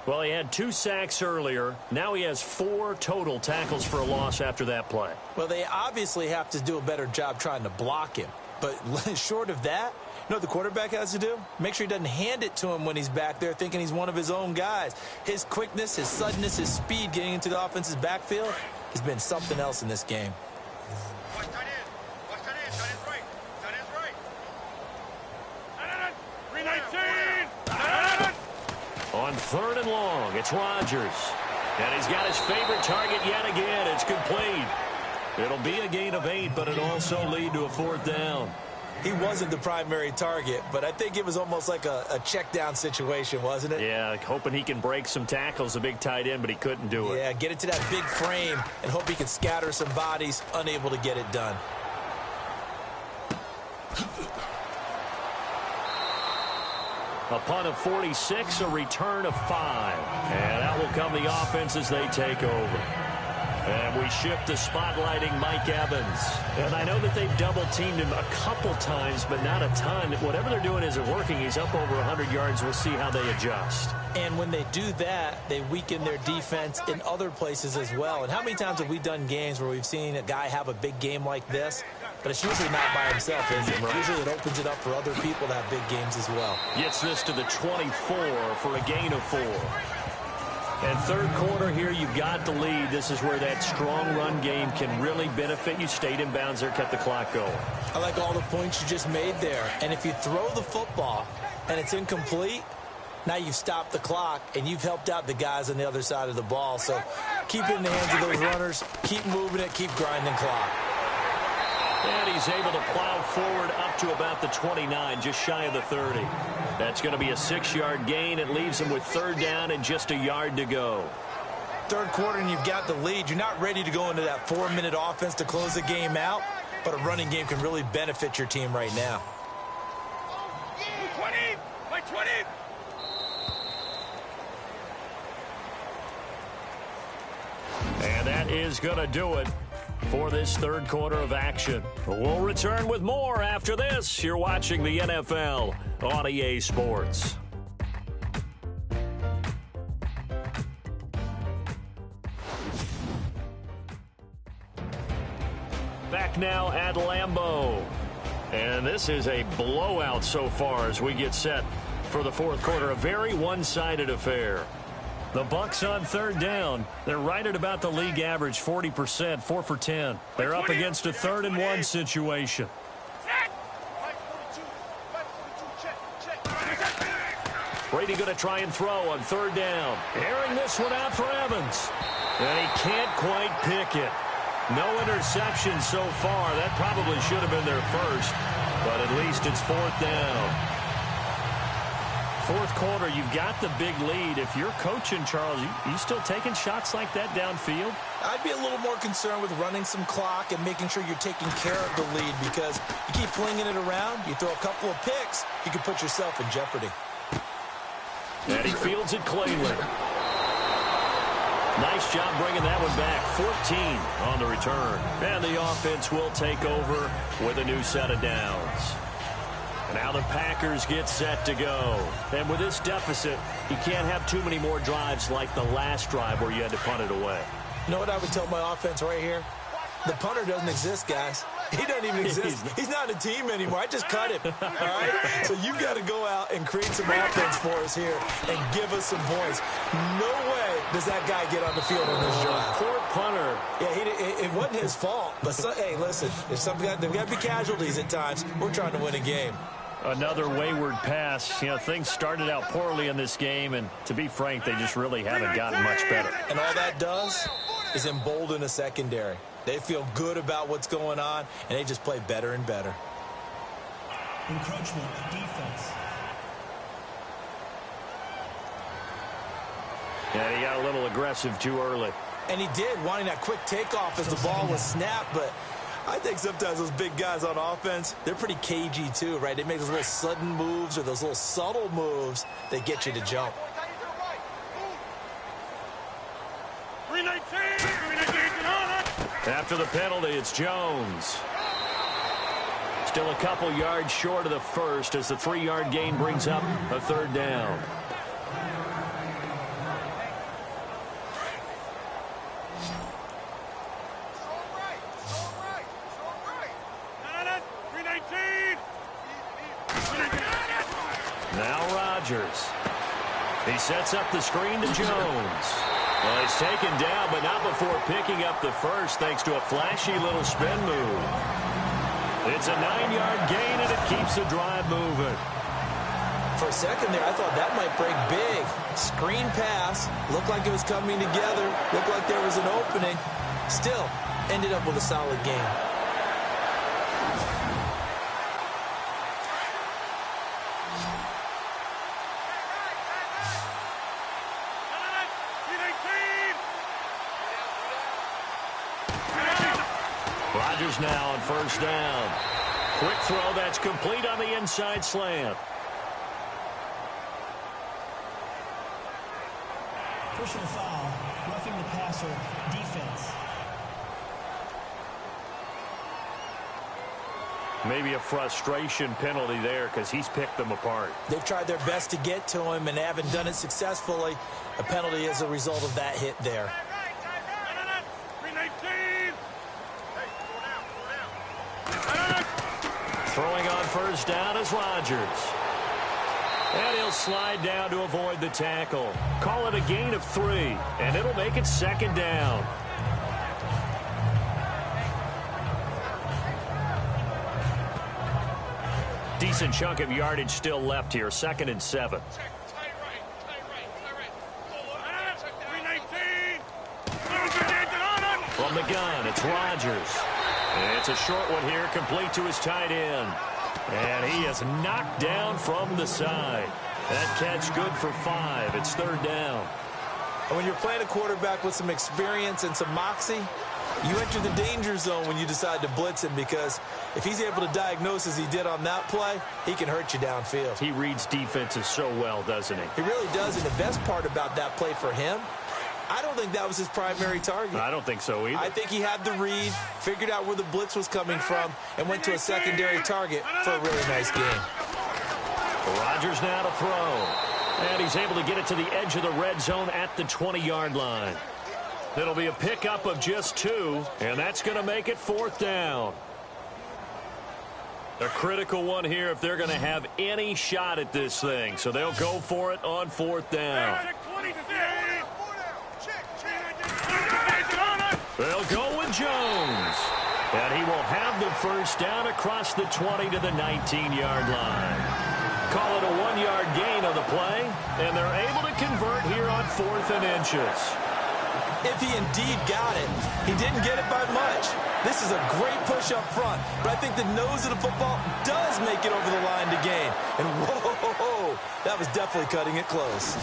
Well, he had 2 sacks earlier. Now he has 4 total tackles for a loss after that play. Well, they obviously have to do a better job trying to block him. But short of that, you know what the quarterback has to do? Make sure he doesn't hand it to him when he's back there thinking he's one of his own guys. His quickness, his suddenness, his speed getting into the offense's backfield has been something else in this game. Watch tight end. Watch tight end. Tight end's right. Tight end's right. 319. On 3rd and long, it's Rodgers. And he's got his favorite target yet again. It's complete. It'll be a gain of 8, but it'll also lead to a 4th down. He wasn't the primary target, but I think it was almost like a check down situation, wasn't it? Yeah, hoping he can break some tackles, a big tight end, but he couldn't do it. Yeah, get it to that big frame and hope he can scatter some bodies, unable to get it done. A punt of 46, a return of 5. And out will come the offense as they take over. And we shift to spotlighting Mike Evans. And I know that they've double-teamed him a couple times, but not a ton. Whatever they're doing isn't working. He's up over 100 yards. We'll see how they adjust. And when they do that, they weaken their defense in other places as well. And how many times have we done games where we've seen a guy have a big game like this, but it's usually not by himself, is it? Right. Usually it opens it up for other people to have big games as well. Gets this to the 24 for a gain of 4. And third quarter here, you've got the lead. This is where that strong run game can really benefit you. Stayed in bounds there, kept the clock going. I like all the points you just made there. And if you throw the football and it's incomplete, now you've stopped the clock and you've helped out the guys on the other side of the ball. So keep it in the hands of those runners. Keep moving it. Keep grinding clock. And he's able to plow forward up to about the 29, just shy of the 30. That's going to be a 6-yard gain. It leaves him with third down and just a yard to go. Third quarter and you've got the lead. You're not ready to go into that 4-minute offense to close the game out, but a running game can really benefit your team right now. 20! My 20! And that is going to do it for this third quarter of action. We'll return with more after this. You're watching the NFL on EA Sports. Back now at Lambeau. And this is a blowout so far as we get set for the fourth quarter. A very one-sided affair. The Bucs on third down. They're right at about the league average, 40%, 4 for 10. They're up against a 3rd-and-1 situation. Brady going to try and throw on third down. Airing this one out for Evans. And he can't quite pick it. No interception so far. That probably should have been their first, but at least it's fourth down. Fourth quarter, you've got the big lead. If you're coaching, Charles, you still taking shots like that downfield? I'd be a little more concerned with running some clock and making sure you're taking care of the lead, because you keep flinging it around, you throw a couple of picks, you can put yourself in jeopardy. And he fields it cleanly. Nice job bringing that one back. 14 on the return. And the offense will take over with a new set of downs. Now the Packers get set to go. And with this deficit, you can't have too many more drives like the last drive where you had to punt it away. You know what I would tell my offense right here? The punter doesn't exist, guys. He doesn't even exist. He's not a team anymore. I just cut him. All right? So you've got to go out and create some offense for us here and give us some points. No way does that guy get on the field on this drive. Poor punter. Yeah, it wasn't his fault. But, hey, listen, if there've got to be casualties at times. We're trying to win a game. Another wayward pass. You know, things started out poorly in this game, and to be frank, they just really haven't gotten much better. And all that does is embolden a secondary. They feel good about what's going on, and they just play better and better. Encroachment defense. Yeah, he got a little aggressive too early. And he did, wanting that quick takeoff as the ball was snapped, but I think sometimes those big guys on offense, they're pretty cagey too, right? They make those little sudden moves or those little subtle moves that get you to jump. 319! After the penalty, it's Jones. Still a couple yards short of the first as the 3-yard gain brings up a third down. Now Rodgers. He sets up the screen to Jones. Well, he's taken down, but not before picking up the first, thanks to a flashy little spin move. It's a 9-yard gain, and it keeps the drive moving. For a second there, I thought that might break big. Screen pass. Looked like it was coming together. Looked like there was an opening. Still, ended up with a solid game. Rodgers now on first down. Quick throw that's complete on the inside slant. Personal foul, roughing the passer, defense. Maybe a frustration penalty there because he's picked them apart. They've tried their best to get to him and haven't done it successfully. A penalty as a result of that hit there. Throwing on first down is Rodgers. And he'll slide down to avoid the tackle. Call it a gain of 3, and it'll make it 2nd down. Decent chunk of yardage still left here. 2nd and 7. From the gun, it's Rodgers. And it's a short one here, complete to his tight end. And he is knocked down from the side. That catch good for 5. It's 3rd down. And when you're playing a quarterback with some experience and some moxie, you enter the danger zone when you decide to blitz him, because if he's able to diagnose as he did on that play, he can hurt you downfield. He reads defenses so well, doesn't he? He really does, and the best part about that play for him, I don't think that was his primary target. I don't think so either. I think he had the read, figured out where the blitz was coming from, and went to a secondary target for a really nice game. Rodgers now to throw. And he's able to get it to the edge of the red zone at the 20-yard line. It'll be a pickup of just 2, and that's going to make it 4th down. A critical one here if they're going to have any shot at this thing. So they'll go for it on 4th down. They'll go with Jones. And he will have the first down across the 20 to the 19-yard line. Call it a 1-yard gain on the play, and they're able to convert here on 4th and inches. If he indeed got it, he didn't get it by much. This is a great push up front, but I think the nose of the football does make it over the line to gain. And whoa, that was definitely cutting it close.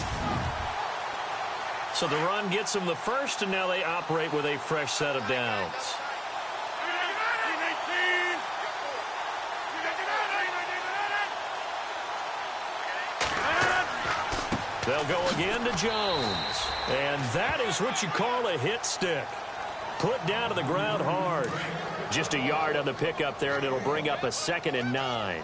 So the run gets them the first, and now they operate with a fresh set of downs. They'll go again to Jones. And that is what you call a hit stick. Put down to the ground hard. Just a yard on the pickup there, and it'll bring up a 2nd and 9.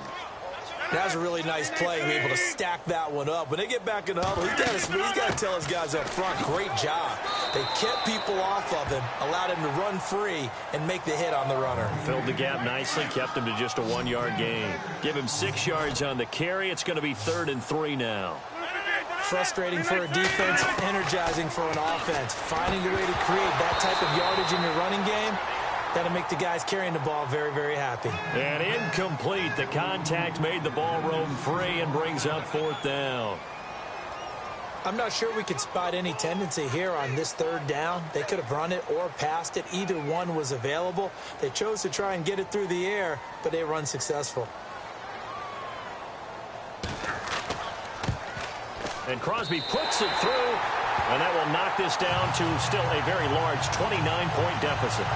That was a really nice play, be able to stack that one up. When they get back in the huddle, he's got to tell his guys up front, great job. They kept people off of him, allowed him to run free, and make the hit on the runner. Filled the gap nicely, kept him to just a 1-yard gain. Give him 6 yards on the carry. It's going to be 3rd and 3 now. Frustrating for a defense, energizing for an offense. Finding a way to create that type of yardage in your running game, that'll make the guys carrying the ball very, very happy. And incomplete. The contact made the ball roam free and brings up 4th down. I'm not sure we could spot any tendency here on this 3rd down. They could have run it or passed it. Either one was available. They chose to try and get it through the air, but they were unsuccessful. And Crosby puts it through, and that will knock this down to still a very large 29-point deficit.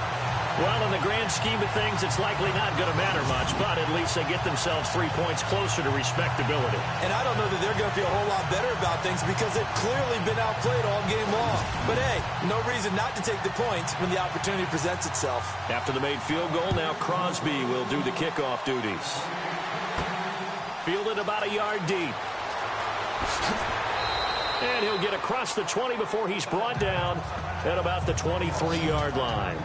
Well, in the grand scheme of things, it's likely not going to matter much, but at least they get themselves 3 points closer to respectability. And I don't know that they're going to feel a whole lot better about things because they've clearly been outplayed all game long. But, hey, no reason not to take the points when the opportunity presents itself. After the made field goal, now Crosby will do the kickoff duties. Fielded about a yard deep. And he'll get across the 20 before he's brought down at about the 23-yard line.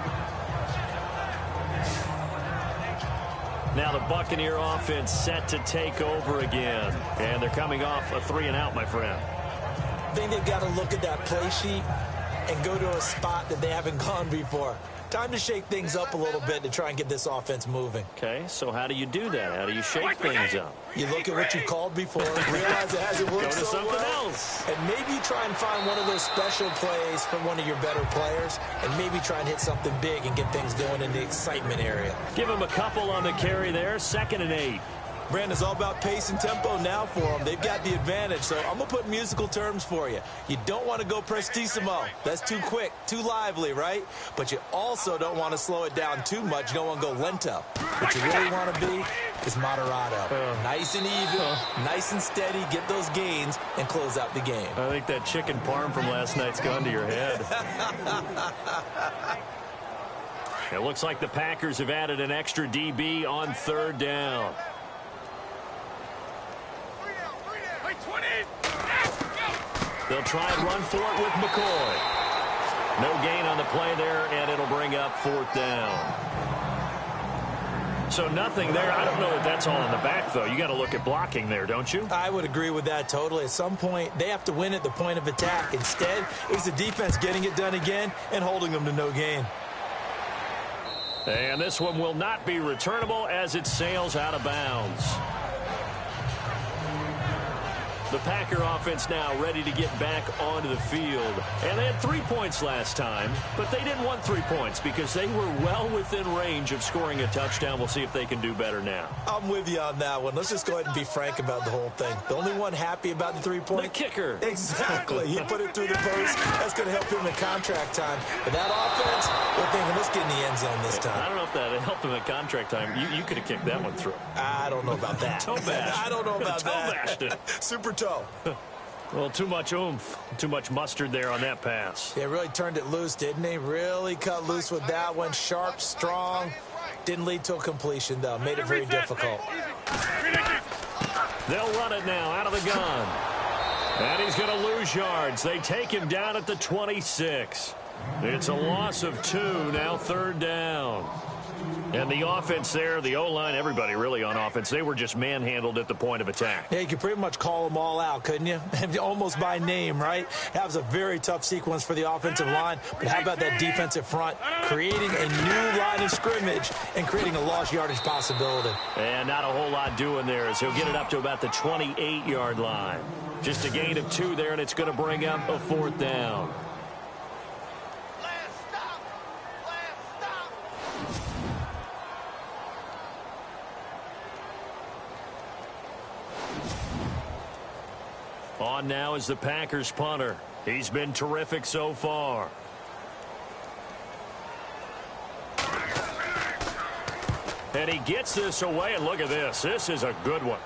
Now the Buccaneer offense set to take over again. And they're coming off a 3-and-out, my friend. I think they've got to look at that play sheet and go to a spot that they haven't gone before. Time to shake things up a little bit to try and get this offense moving. Okay, so how do you do that? How do you shake things up? You look at what you called before, realize it hasn't worked so well, else. and maybe try and find one of those special plays from one of your better players, and maybe try and hit something big and get things going in the excitement area. Give him a couple on the carry there, 2nd and 8. Brandon, it's all about pace and tempo now for them. They've got the advantage, so I'm going to put musical terms for you. You don't want to go prestissimo. That's too quick, too lively, right? But you also don't want to slow it down too much. You don't want to go lento. What you really want to be is moderato. Nice and even, nice and steady, get those gains, and close out the game. I think that chicken parm from last night's gone to your head. It looks like the Packers have added an extra DB on third down. They'll try and run for it with McCoy. No gain on the play there, and it'll bring up fourth down. So nothing there. I don't know if that's all in the back, though. You got to look at blocking there, don't you? I would agree with that totally. At some point, they have to win at the point of attack. Instead, it was the defense getting it done again and holding them to no gain. And this one will not be returnable as it sails out of bounds. The Packer offense now ready to get back onto the field. And they had 3 points last time, but they didn't want 3 points because they were well within range of scoring a touchdown. We'll see if they can do better now. I'm with you on that one. Let's just go ahead and be frank about the whole thing. The only one happy about the 3-point? The kicker. Exactly. He put it through the post. That's going to help him in contract time. But that offense, we're thinking, let's get in the end zone this time. I don't know if that helped him in contract time. You could have kicked that one through. I don't know about that. Toe bashed. I don't know about Toe that. bashed it. Super toe. Well, too much oomph, too much mustard there on that pass. Yeah, really turned it loose, didn't he? Really cut loose with that one. Sharp, strong. Didn't lead to a completion, though. Made it very difficult. They'll run it now out of the gun. And he's going to lose yards. They take him down at the 26. It's a loss of 2, now third down. And the offense there, the O-line, everybody really on offense, they were just manhandled at the point of attack. Yeah, you could pretty much call them all out, couldn't you? Almost by name, right? That was a very tough sequence for the offensive line. But how about that defensive front creating a new line of scrimmage and creating a lost yardage possibility? And not a whole lot doing there as he'll get it up to about the 28-yard line. Just a gain of 2 there, and it's going to bring up a fourth down. On now is the Packers punter. He's been terrific so far. And he gets this away, and look at this. This is a good one.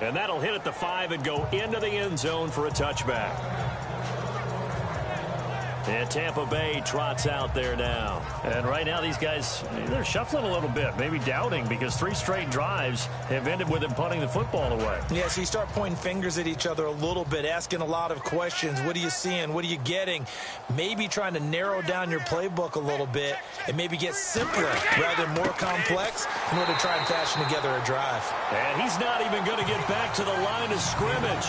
And that'll hit at the 5 and go into the end zone for a touchback. And Tampa Bay trots out there now. And right now these guys, they're shuffling a little bit, maybe doubting, because 3 straight drives have ended with them punting the football away. Yeah, so you start pointing fingers at each other a little bit, asking a lot of questions. What are you seeing? What are you getting? Maybe trying to narrow down your playbook a little bit and maybe get simpler rather than more complex in order to try and fashion together a drive. And he's not even going to get back to the line of scrimmage.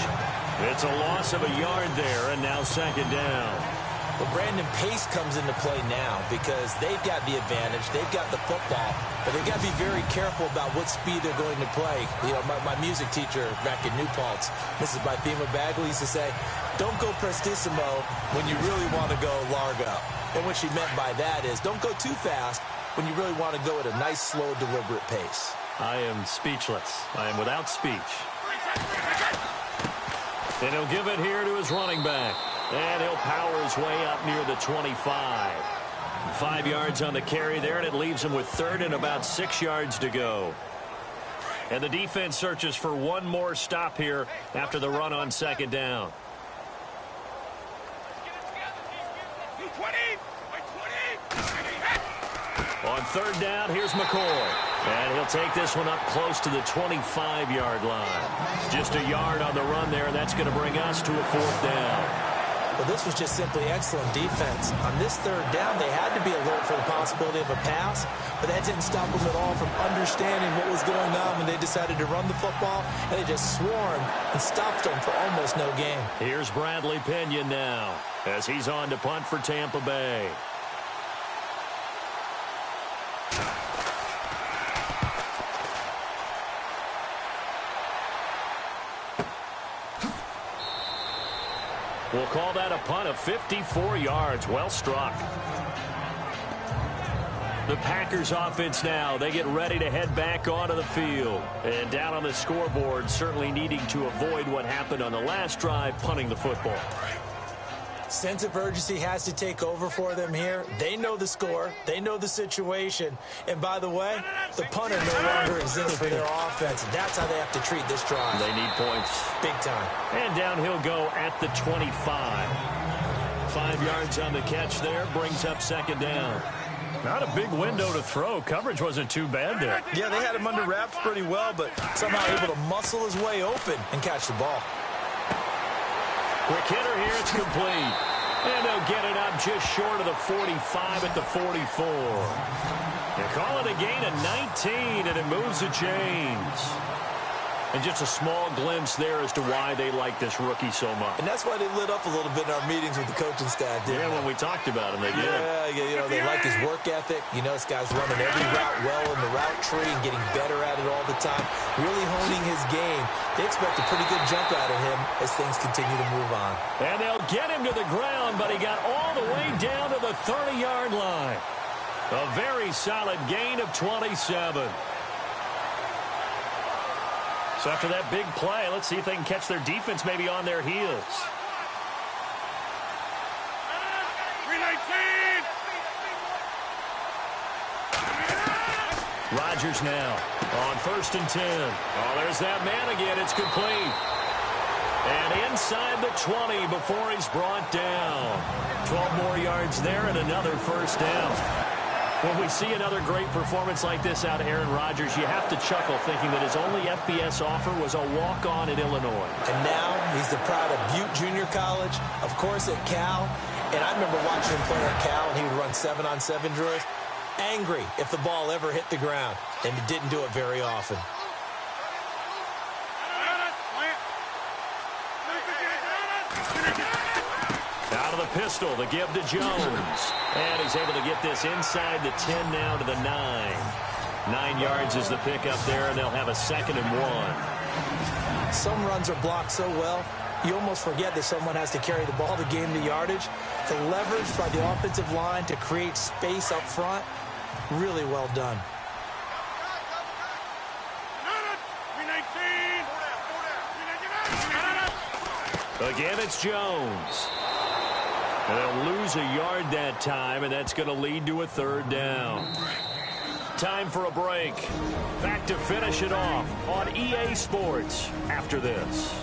It's a loss of a yard there, and now second down. Well, Brandon, pace comes into play now because they've got the advantage. They've got the football, but they've got to be very careful about what speed they're going to play. You know, my music teacher back in New Paltz, Mrs. Bythema Bagley, used to say, don't go prestissimo when you really want to go largo. And what she meant by that is don't go too fast when you really want to go at a nice, slow, deliberate pace. I am speechless. I am without speech. And he'll give it here to his running back. And he'll power his way up near the 25. 5 yards on the carry there, and it leaves him with third and about 6 yards to go. And the defense searches for one more stop here after the run on second down. On third down, here's McCoy. And he'll take this one up close to the 25-yard line. Just a yard on the run there, and that's going to bring us to a fourth down. Well, this was just simply excellent defense. On this third down, they had to be alert for the possibility of a pass, but that didn't stop them at all from understanding what was going on when they decided to run the football, and they just swarmed and stopped them for almost no gain. Here's Bradley Pinion now as he's on to punt for Tampa Bay. We'll call that a punt of 54 yards. Well struck. The Packers offense now, they get ready to head back onto the field. And down on the scoreboard, certainly needing to avoid what happened on the last drive, punting the football. Sense of urgency has to take over for them here. They know the score. They know the situation. And by the way, the punter no longer exists for their offense. That's how they have to treat this drive. They need points. Big time. And down he'll go at the 25. 5 yards on the catch there. Brings up second down. Not a big window to throw. Coverage wasn't too bad there. Yeah, they had him under wraps pretty well, but somehow able to muscle his way open and catch the ball. Quick hitter here. It's complete. And they'll get it up just short of the 45 at the 44. They call it a gain of 19, and it moves the chains. And just a small glimpse there as to why they like this rookie so much. And that's why they lit up a little bit in our meetings with the coaching staff, didn't they? When we talked about him, they did. Yeah, you know, they like his work ethic. You know, this guy's running every route well in the route tree and getting better at it all the time, really honing his game. They expect a pretty good jump out of him as things continue to move on. And they'll get him to the ground, but he got all the way down to the 30-yard line. A very solid gain of 27. So after that big play, let's see if they can catch their defense maybe on their heels. 319. Rodgers now on 1st and 10. Oh, there's that man again. It's complete. And inside the 20 before he's brought down. 12 more yards there and another first down. When we see another great performance like this out of Aaron Rodgers, you have to chuckle thinking that his only FBS offer was a walk-on in Illinois. And now he's the pride of Butte Junior College, of course at Cal. And I remember watching him play at Cal, and he would run 7-on-7 drills. Angry if the ball ever hit the ground, and he didn't do it very often. Out of the pistol, the give to Jones. And he's able to get this inside the 10 now to the 9. 9 yards is the pickup there, and they'll have a 2nd and 1. Some runs are blocked so well, you almost forget that someone has to carry the ball to gain the yardage. The leverage by the offensive line to create space up front, really well done. Again, it's Jones. And they'll lose a yard that time, and that's going to lead to a 3rd down. Time for a break. Back to finish it off on EA Sports after this.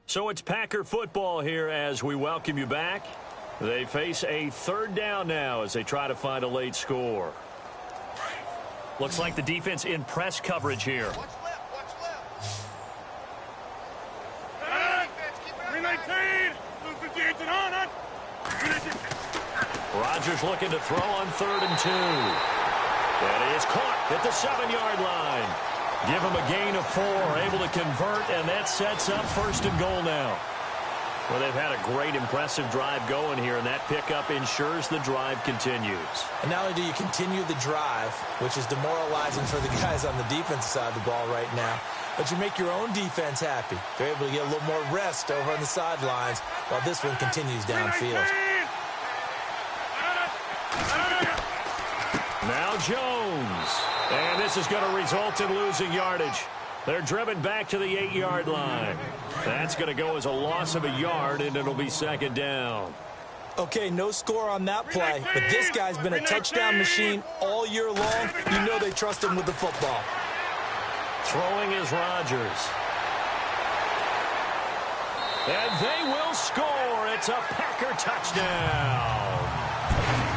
So it's Packer football here as we welcome you back. They face a 3rd down now as they try to find a late score. Looks like the defense in press coverage here. Watch left, watch left. 319. Rodgers looking to throw on 3rd and 2. And he is caught at the 7-yard line. Give him a gain of 4, able to convert, and that sets up 1st and goal now. Well, they've had a great, impressive drive going here, and that pickup ensures the drive continues. And not only do you continue the drive, which is demoralizing for the guys on the defensive side of the ball right now, but you make your own defense happy. They're able to get a little more rest over on the sidelines while this one continues downfield. Now Jones. And this is going to result in losing yardage. They're driven back to the 8-yard line. That's going to go as a loss of a yard, and it'll be 2nd down. Okay, no score on that play, but this guy's been a touchdown machine all year long. You know they trust him with the football. Throwing is Rodgers. And they will score. It's a Packer touchdown.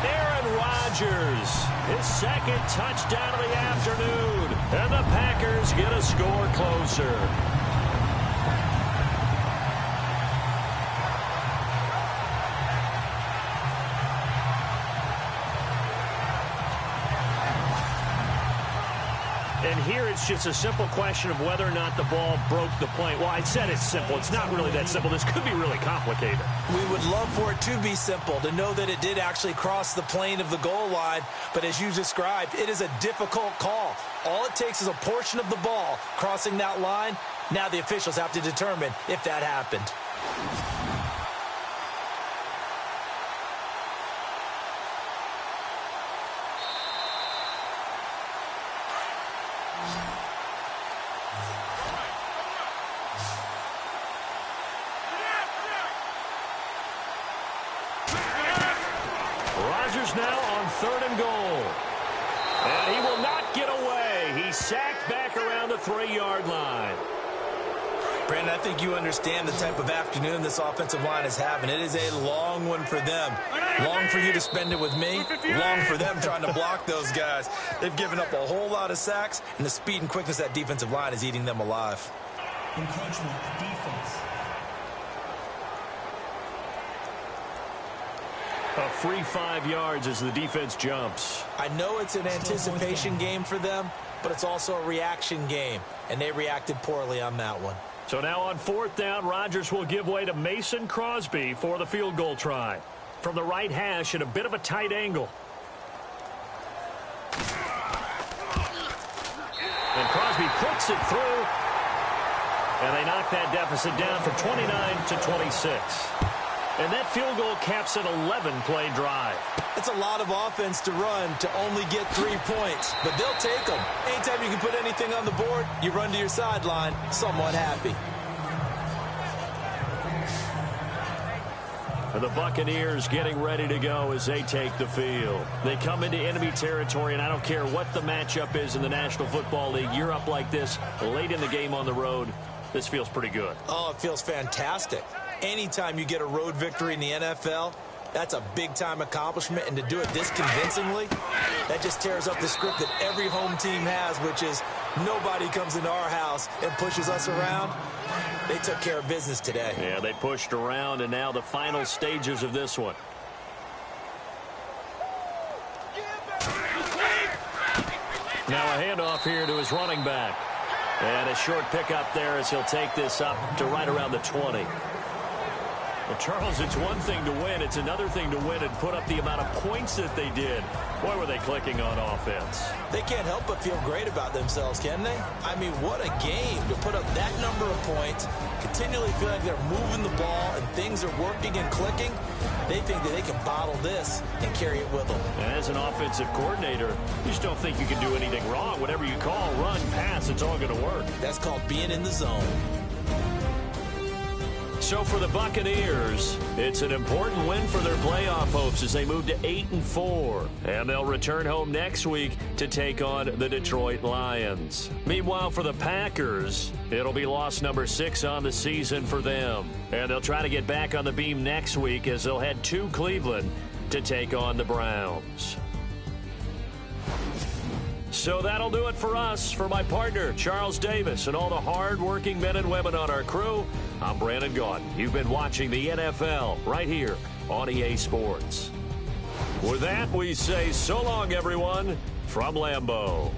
Aaron Rodgers, his 2nd touchdown of the afternoon. And the Packers get a score closer. And here it's just a simple question of whether or not the ball broke the plane. Well, I said it's simple. It's not really that simple. This could be really complicated. We would love for it to be simple, to know that it did actually cross the plane of the goal line. But as you described, it is a difficult call. All it takes is a portion of the ball crossing that line. Now the officials have to determine if that happened. Rodgers now on 3rd and goal. And he will not get away. He's sacked back around the 3-yard line. Brandon, I think you understand the type of afternoon this offensive line is having. It is a long one for them. Long for you to spend it with me. Long for them trying to block those guys. They've given up a whole lot of sacks, and the speed and quickness of that defensive line is eating them alive. Encroachment, defense. A free 5 yards as the defense jumps. I know it's an anticipation game for them, but it's also a reaction game, and they reacted poorly on that one. So now on 4th down, Rodgers will give way to Mason Crosby for the field goal try. From the right hash at a bit of a tight angle. And Crosby puts it through. And they knock that deficit down from 29 to 26. And that field goal caps an 11-play drive. It's a lot of offense to run to only get 3 points, but they'll take them. Anytime you can put anything on the board, you run to your sideline somewhat happy. And the Buccaneers getting ready to go as they take the field. They come into enemy territory, and I don't care what the matchup is in the National Football League. You're up like this late in the game on the road. This feels pretty good. Oh, it feels fantastic. Anytime you get a road victory in the NFL, that's a big-time accomplishment, and to do it this convincingly, that just tears up the script that every home team has, which is nobody comes into our house and pushes us around. They took care of business today. Yeah, they pushed around, and now the final stages of this one. Now a handoff here to his running back. And a short pickup there as he'll take this up to right around the 20. Well, Charles, it's one thing to win. It's another thing to win and put up the amount of points that they did. Boy, were they clicking on offense. They can't help but feel great about themselves, can they? I mean, what a game to put up that number of points, continually feel like they're moving the ball and things are working and clicking. They think that they can bottle this and carry it with them. And as an offensive coordinator, you just don't think you can do anything wrong. Whatever you call, run, pass, it's all going to work. That's called being in the zone. So for the Buccaneers, it's an important win for their playoff hopes as they move to 8-4. And they'll return home next week to take on the Detroit Lions. Meanwhile, for the Packers, it'll be loss number 6 on the season for them. And they'll try to get back on the beam next week as they'll head to Cleveland to take on the Browns. So that'll do it for us. For my partner, Charles Davis, and all the hard-working men and women on our crew, I'm Brandon Gaudin. You've been watching the NFL right here on EA Sports. With that, we say so long, everyone, from Lambeau.